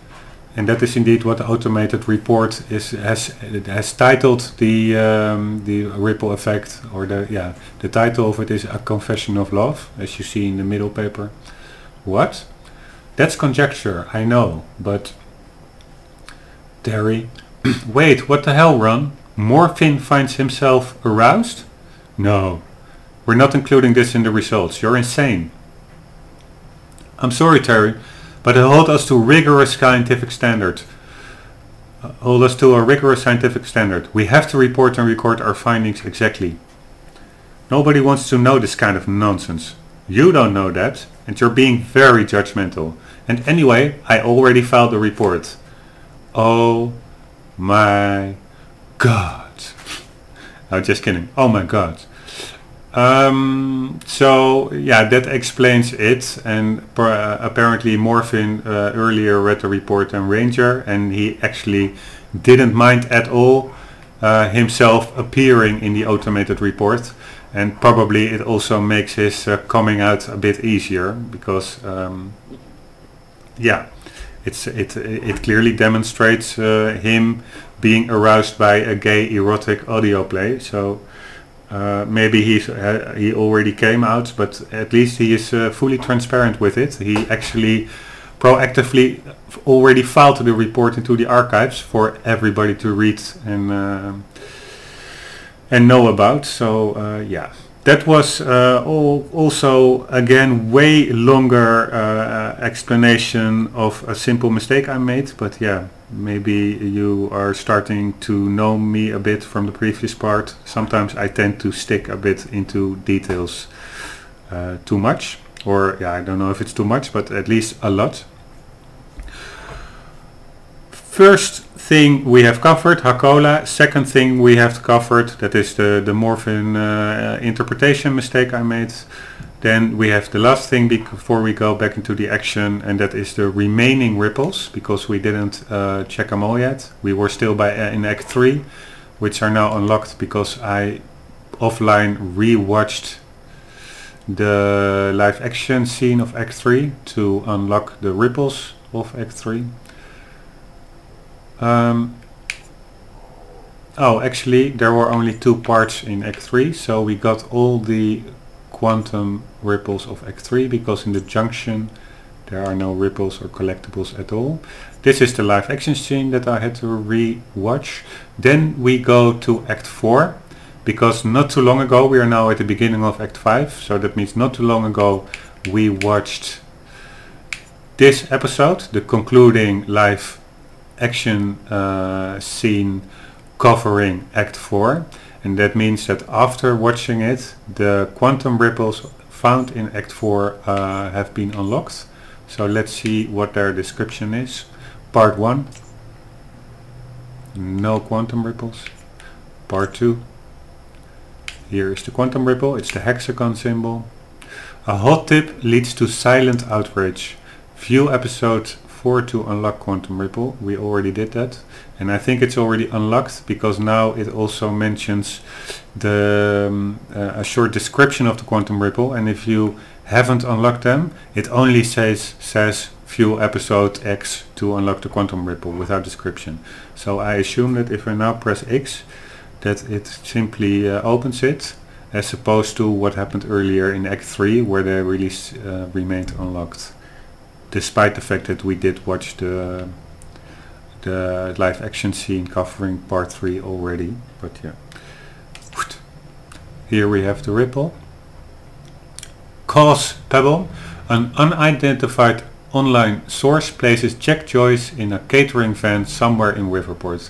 And that is indeed what the automated report has titled the ripple effect, or the title of it is A Confession of Love, as you see in the middle paper. What? That's conjecture, I know, but Terry, wait, what the hell, Ron? Morphin finds himself aroused? No, we're not including this in the results. You're insane. I'm sorry, Terry, but hold us to a rigorous scientific standard. We have to report and record our findings exactly. Nobody wants to know this kind of nonsense. You don't know that, and you're being very judgmental. And anyway, I already filed the report. Oh my god. No, just kidding. Oh my god. So yeah, that explains it, and apparently Morphin earlier read the report on Ranger, and he actually didn't mind at all himself appearing in the automated report, and probably it also makes his coming out a bit easier, because it clearly demonstrates him being aroused by a gay erotic audio play. So maybe he already came out, but at least he is fully transparent with it. He actually proactively already filed the report into the archives for everybody to read and know about. So yeah, that was also again way longer explanation of a simple mistake I made, but yeah, maybe you are starting to know me a bit from the previous part. Sometimes I tend to stick a bit into details too much, or yeah, I don't know if it's too much, but at least a lot. First thing we have covered, Hakola. Second thing we have covered, that is the Morphin interpretation mistake I made. Then we have the last thing before we go back into the action, and that is the remaining ripples, because we didn't check them all yet. We were still in Act 3, which are now unlocked because I offline rewatched the live action scene of Act 3 to unlock the ripples of Act 3. Oh, actually there were only 2 parts in Act 3, so we got all the quantum ripples of Act 3, because in the junction there are no ripples or collectibles at all. This is the live action scene that I had to re-watch. Then we go to Act 4, because not too long ago, we are now at the beginning of Act 5, so that means not too long ago we watched this episode, the concluding live action scene covering Act 4. And that means that after watching it, the quantum ripples found in Act 4 have been unlocked. So let's see what their description is. Part 1, no quantum ripples. Part 2, here is the quantum ripple, it's the hexagon symbol. A hot tip leads to silent outrage. View episode 4 to unlock quantum ripple. We already did that, and I think it's already unlocked, because now it also mentions the a short description of the quantum ripple, and if you haven't unlocked them, it only says view episode X to unlock the quantum ripple without description. So I assume that if I now press X, that it simply opens it, as opposed to what happened earlier in Act 3, where they really remained unlocked, despite the fact that we did watch the live action scene covering part 3 already. But yeah, here we have the ripple. Cause Pebble. An unidentified online source places Jack Joyce in a catering van somewhere in Riverport.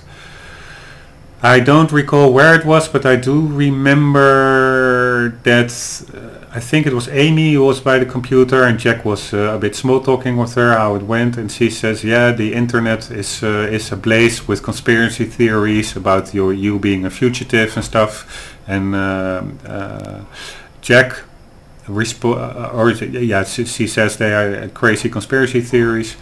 I don't recall where it was, but I do remember that I think it was Amy who was by the computer, and Jack was a bit small talking with her how it went, and she says, yeah, the internet is ablaze with conspiracy theories about you being a fugitive and stuff, and Jack she says they are crazy conspiracy theories,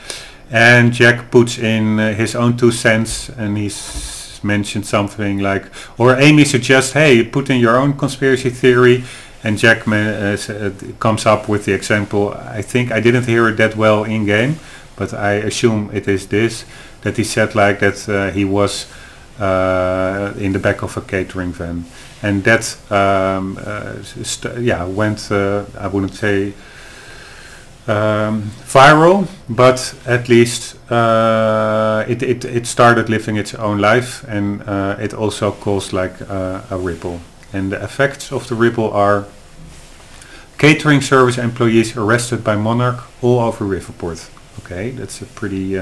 and Jack puts in his own 2 cents, and he's mentioned something like, or Amy suggests, hey, put in your own conspiracy theory, and Jack comes up with the example. I think I didn't hear it that well in game, but I assume it is this, that he said like that he was in the back of a catering van, and that went, I wouldn't say viral, but at least it started living its own life, and it also caused like a ripple. And the effects of the ripple are catering service employees arrested by Monarch all over Riverport. Okay, that's a pretty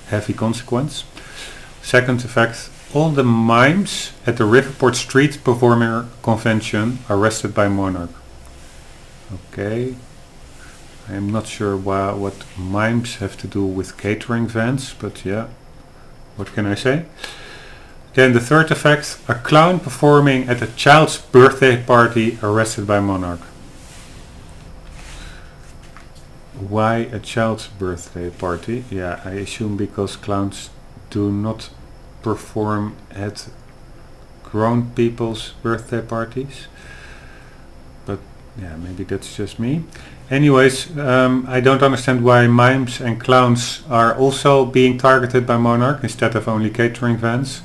heavy consequence. Second effect, all the mimes at the Riverport Street Performer Convention arrested by Monarch. Okay, I am not sure what mimes have to do with catering vans, but yeah, what can I say? Then the third effect, a clown performing at a child's birthday party arrested by Monarch. Why a child's birthday party? Yeah, I assume because clowns do not perform at grown people's birthday parties. But yeah, maybe that's just me. Anyways, I don't understand why mimes and clowns are also being targeted by Monarch instead of only catering vans.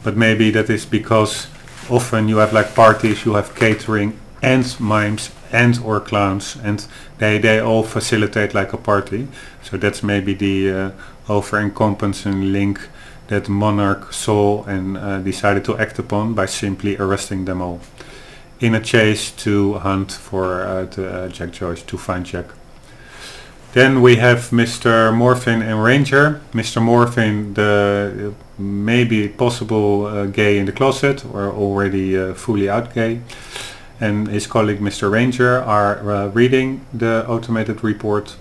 But maybe that is because often you have like parties, you have catering and mimes and or clowns, and they all facilitate like a party. So that's maybe the over-encompassing link that Monarch saw and decided to act upon by simply arresting them all in a chase to hunt for Jack Joyce, to find Jack. Then we have Mr. Morphin and Ranger. Mr. Morphin, the maybe possible gay in the closet, or already fully out gay, and his colleague Mr. Ranger are reading the automated report.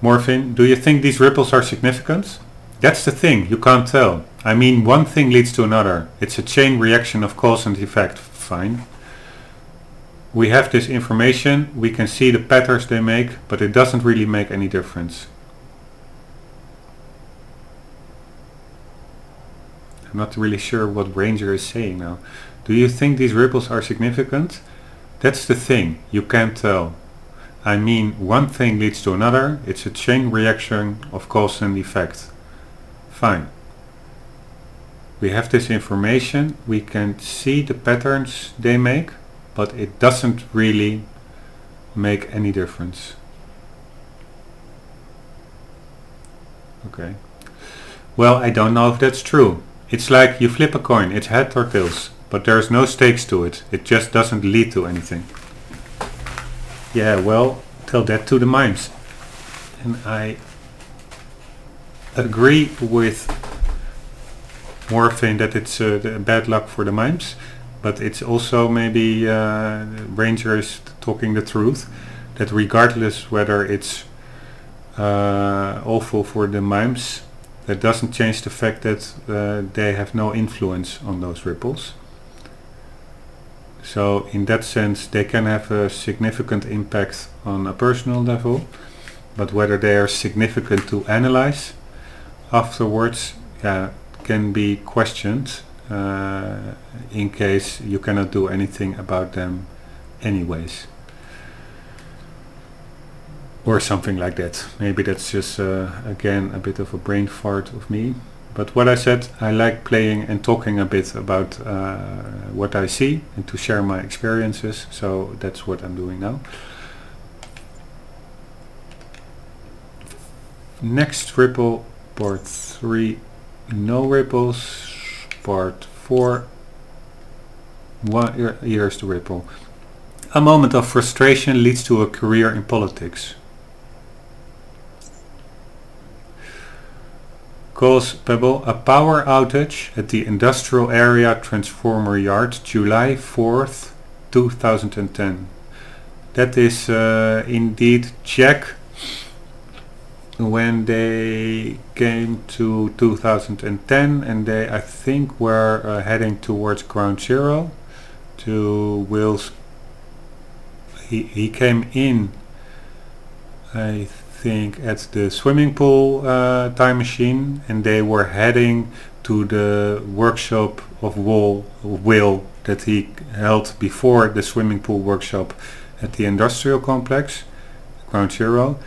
Morphin, do you think these ripples are significant? That's the thing, you can't tell. I mean, one thing leads to another. It's a chain reaction of cause and effect. Fine. We have this information, we can see the patterns they make, but it doesn't really make any difference. I'm not really sure what Ranger is saying now. Do you think these ripples are significant? That's the thing, you can't tell. I mean, one thing leads to another, it's a chain reaction of cause and effect. Fine. We have this information, we can see the patterns they make, but it doesn't really make any difference. Okay. Well, I don't know if that's true. It's like you flip a coin, it's head or tails, but there's no stakes to it. It just doesn't lead to anything. Yeah, well, tell that to the mimes. And I agree with Morphin that it's bad luck for the mimes, but it's also maybe Ranger is talking the truth, that regardless whether it's awful for the mimes, that doesn't change the fact that they have no influence on those ripples. So in that sense they can have a significant impact on a personal level, but whether they are significant to analyze afterwards, can be questioned in case you cannot do anything about them anyways. or something like that. Maybe that's just again a bit of a brain fart of me. But what I said, I like playing and talking a bit about what I see and to share my experiences. So that's what I'm doing now. Next ripple, part 3, no ripples. Part 4, here's the ripple. A moment of frustration leads to a career in politics. Cause Pebble, a power outage at the industrial area transformer yard, July 4th, 2010. That is indeed Jack. When they came to 2010 and they, I think, were heading towards Ground Zero to Will's. He came in, I think, at the swimming pool time machine, and they were heading to the workshop of Will that he held before the swimming pool workshop at the industrial complex, Ground Zero.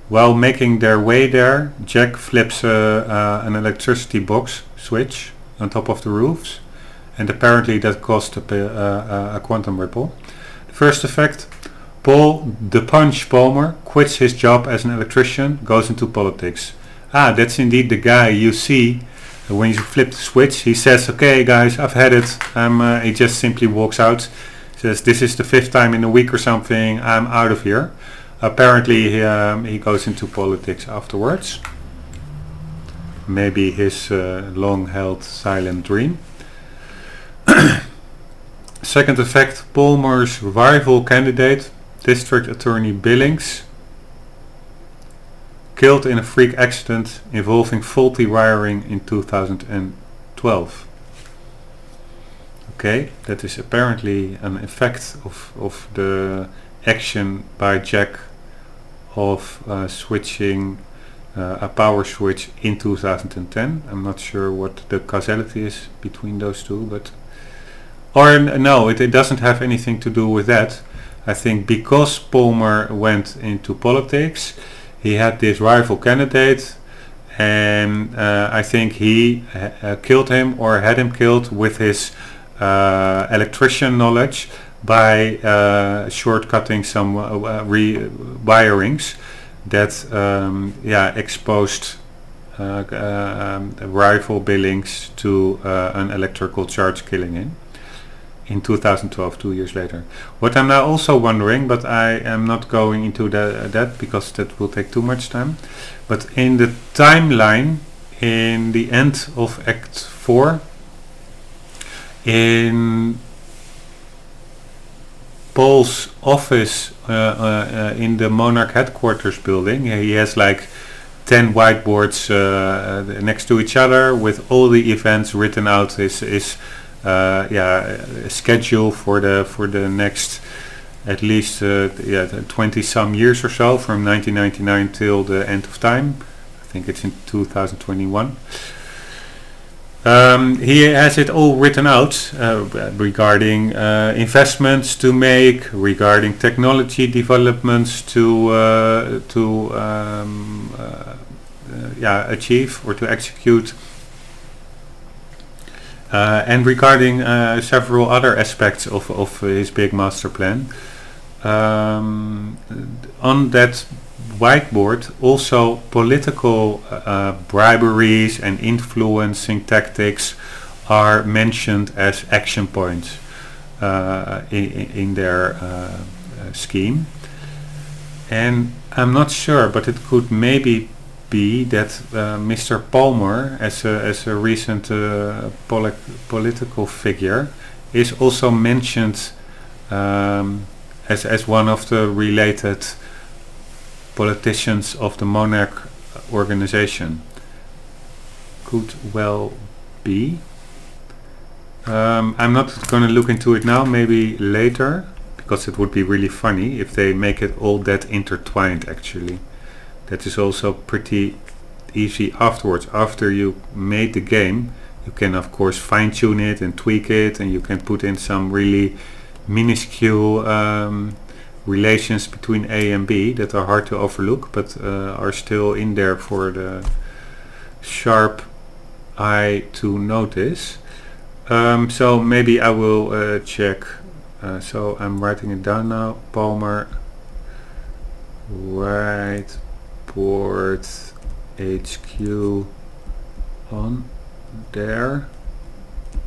While making their way there, Jack flips an electricity box switch on top of the roofs, and apparently that caused a quantum ripple. The first effect, Paul the Punch Palmer quits his job as an electrician, goes into politics. Ah, that's indeed the guy you see when you flip the switch. He says, okay guys, I've had it. He just simply walks out, says this is the 5th time in a week or something, I'm out of here. Apparently he goes into politics afterwards. Maybe his long-held silent dream. Second effect, Palmer's rival candidate, District Attorney Billings, killed in a freak accident involving faulty wiring in 2012. Okay, that is apparently an effect of the action by Jack of switching a power switch in 2010. I'm not sure what the causality is between those two, but no, it doesn't have anything to do with that. I think because Palmer went into politics, he had this rival candidate, and I think he killed him or had him killed with his electrician knowledge by shortcutting some wirings that exposed rival Billings to an electrical charge killing him in 2012, 2 years later. What I'm now also wondering, but I am not going into that because that will take too much time, but in the timeline in the end of Act 4, in Paul's office in the Monarch headquarters building, he has like 10 whiteboards next to each other with all the events written out. His schedule for the next at least 20 some years or so, from 1999 till the end of time. I think it's in 2021. He has it all written out regarding investments to make, regarding technology developments to achieve or to execute, and regarding several other aspects of his big master plan. On that whiteboard also political briberies and influencing tactics are mentioned as action points in their scheme. And I'm not sure, but it could maybe be that Mr. Palmer, as a recent political figure, is also mentioned as one of the related politicians of the Monarch organization. Could well be. I'm not going to look into it now, maybe later, because it would be really funny if they make it all that intertwined actually. That is also pretty easy afterwards. After you made the game, you can of course fine tune it and tweak it, and you can put in some really minuscule relations between A and B that are hard to overlook, but are still in there for the sharp eye to notice. So maybe I will check. So I'm writing it down now. Palmer whiteboard HQ on there,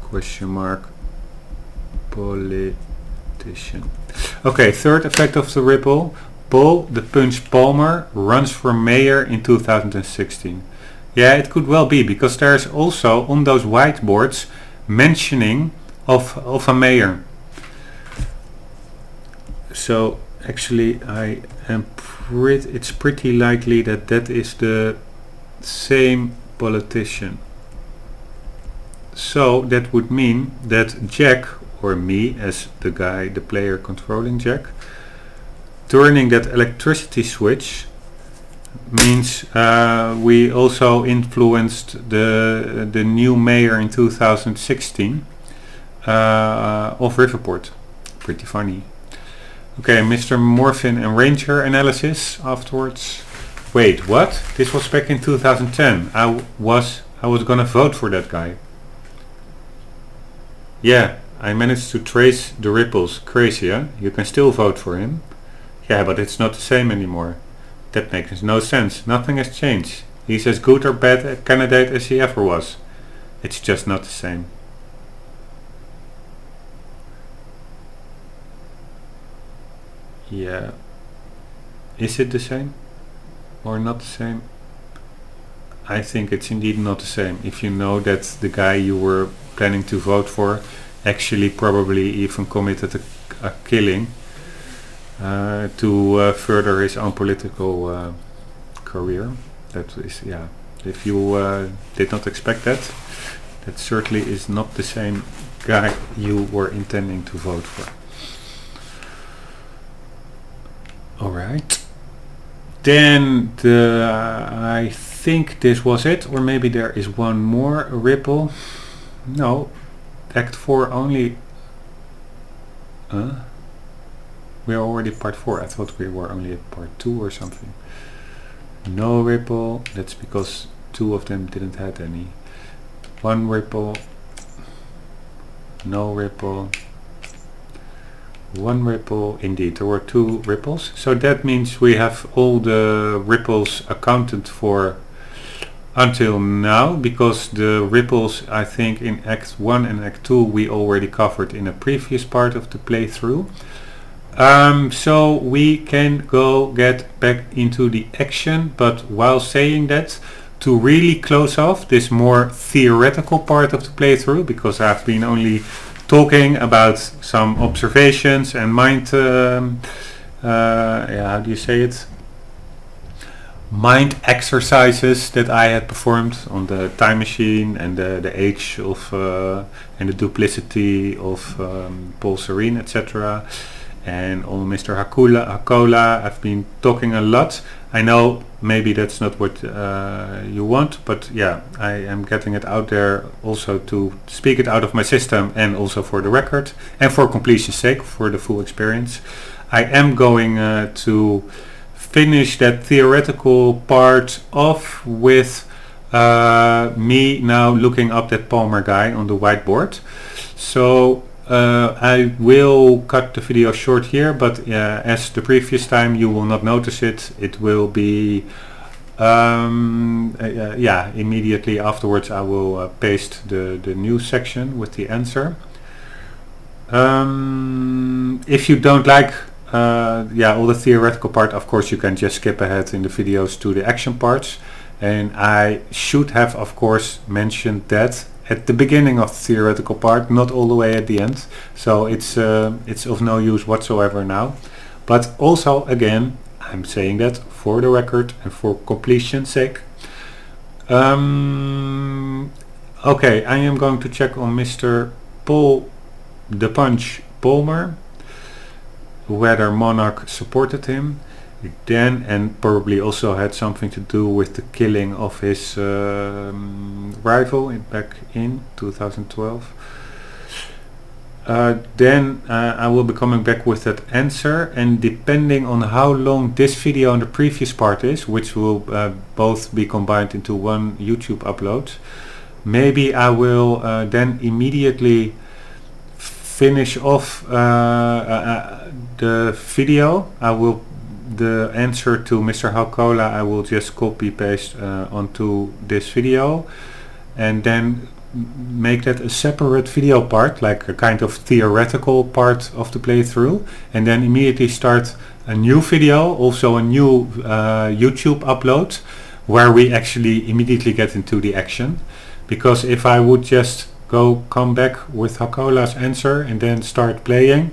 question mark, politician. Okay, third effect of the ripple. Paul the Punch Palmer runs for mayor in 2016. Yeah, it could well be, because there's also on those whiteboards mentioning of a mayor. So actually I am it's pretty likely that that is the same politician. So that would mean that Jack, or me as the guy, the player controlling Jack, turning that electricity switch means we also influenced the new mayor in 2016 of Riverport. Pretty funny. Okay, Mr. Morphin and Ranger analysis afterwards. Wait, what? This was back in 2010. I was gonna vote for that guy. Yeah, I managed to trace the ripples. Crazy, huh? You can still vote for him. Yeah, but it's not the same anymore. That makes no sense. Nothing has changed. He's as good or bad a candidate as he ever was. It's just not the same. Yeah. Is it the same? Or not the same? I think it's indeed not the same. If you know that the guy you were planning to vote for actually probably even committed a killing to further his own political career. That is, yeah. If you did not expect that, that certainly is not the same guy you were intending to vote for. Alright. Then I think this was it, or maybe there is one more ripple. No, Act 4 only. We are already part 4. I thought we were only at part 2 or something. No ripple. That's because 2 of them didn't have any. One ripple. No ripple. One ripple. Indeed, there were 2 ripples. So that means we have all the ripples accounted for until now, because the ripples I think in Act 1 and Act 2 we already covered in a previous part of the playthrough. So we can go get back into the action, but while saying that, to really close off this more theoretical part of the playthrough, because I've been only talking about some observations and mind, yeah, how do you say it? Mind exercises that I had performed on the time machine and the age of and the duplicity of Paul Serene, etc. And on Mr. Hakola I've been talking a lot. I know maybe that's not what you want, but yeah, I am getting it out there also to speak it out of my system, and also for the record and for completion's sake, for the full experience. I am going to finish that theoretical part off with me now looking up that Palmer guy on the whiteboard. So I will cut the video short here, but as the previous time you will not notice it. It will be yeah, immediately afterwards I will paste the new section with the answer. If you don't like yeah, all the theoretical part, of course you can just skip ahead in the videos to the action parts, and I should have of course mentioned that at the beginning of the theoretical part, not all the way at the end, so it's of no use whatsoever now. But also again, I'm saying that for the record and for completion's sake. Okay, I am going to check on Mr. Paul the Punch Palmer, whether Monarch supported him then, and probably also had something to do with the killing of his rival back in 2012. then I will be coming back with that answer, and depending on how long this video and the previous part is, which will both be combined into one YouTube upload, maybe I will then immediately finish off the video. The answer to Mr. Halcola I will just copy paste onto this video, and then make that a separate video part, like a kind of theoretical part of the playthrough, and then immediately start a new video, also a new YouTube upload, where we actually immediately get into the action. Because if I would just come back with Halcola's answer and then start playing,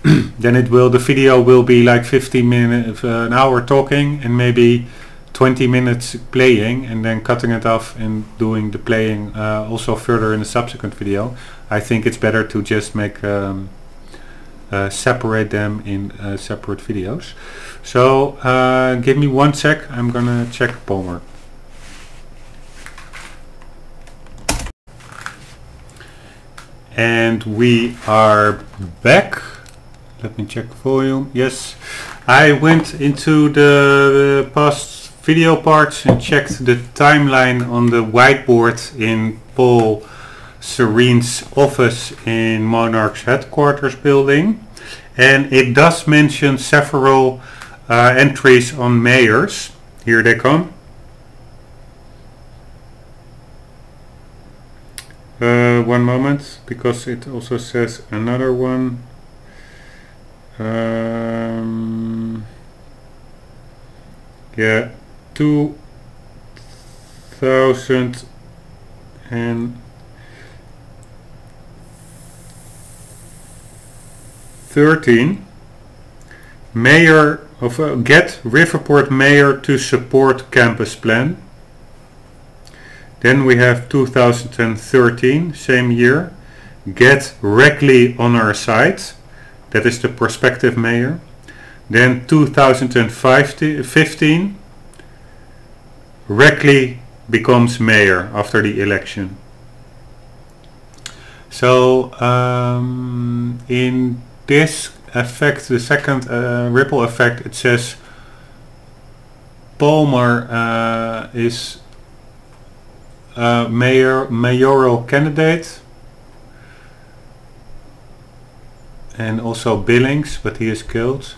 then the video will be like 15 minutes, an hour talking, and maybe 20 minutes playing, and then cutting it off and doing the playing also further in the subsequent video. I think it's better to just make separate them in separate videos. So give me 1 sec, I'm gonna check Palmer. And we are back. Let me check volume. Yes, I went into the past video parts and checked the timeline on the whiteboard in Paul Serene's office in Monarch's headquarters building, and it does mention several entries on mayors. Here they come. One moment, because it also says another one. Yeah, 2013 mayor of get Riverport mayor to support campus plan. Then we have 2013, same year, get Reckley on our side. That is the prospective mayor. Then 2015, Reckley becomes mayor after the election. So in this effect, the second ripple effect, it says Palmer is mayoral candidate, and also Billings, but he is killed.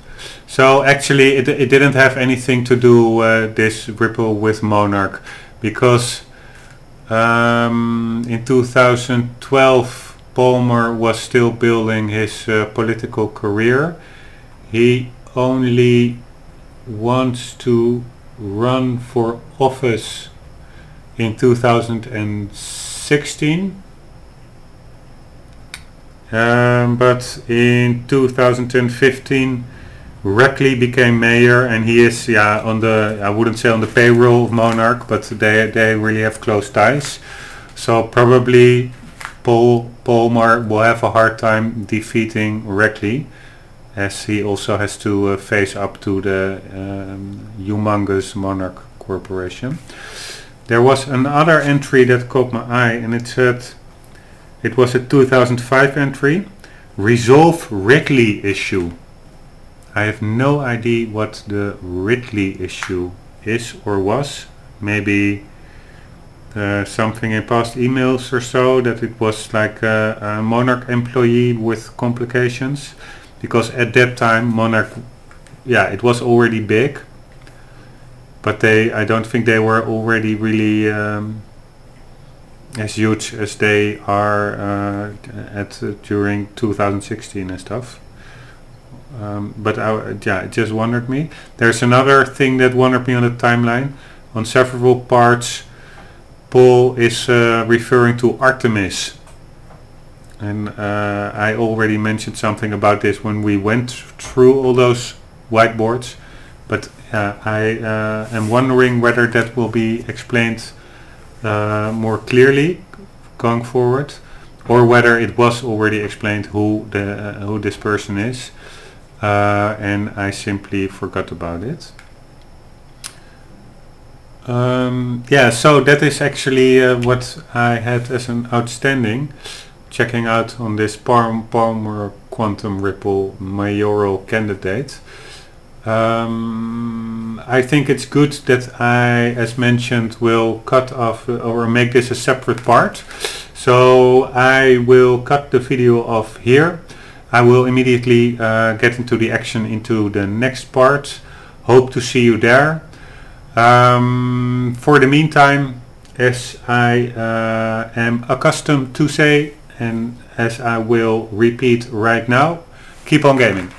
So actually it didn't have anything to do this ripple with Monarch, because in 2012 Palmer was still building his political career. He only wants to run for office in 2016. But in 2015 Reckley became mayor, and he is on the, I wouldn't say on the payroll of Monarch, but they really have close ties. So probably Palmer will have a hard time defeating Reckley, as he also has to face up to the humongous Monarch corporation. There was another entry that caught my eye, and it said, it was a 2005 entry, resolve Ridley issue. I have no idea what the Ridley issue is or was. Maybe something in past emails or so, that it was like a Monarch employee with complications, because at that time Monarch, it was already big, but I don't think they were already really as huge as they are during 2016 and stuff. But it just wondered me. There's another thing that wondered me on the timeline. On several parts, Paul is referring to Artemis, and I already mentioned something about this when we went through all those whiteboards, but I am wondering whether that will be explained more clearly going forward, or whether it was already explained who this person is, and I simply forgot about it. So that is actually what I had as an outstanding. checking out on this Palmer Quantum Ripple mayoral candidate. I think it's good that I, as mentioned, will cut off or make this a separate part. So I will cut the video off here. I will immediately get into the action into the next part. Hope to see you there. For the meantime, as I am accustomed to say, and as I will repeat right now, keep on gaming.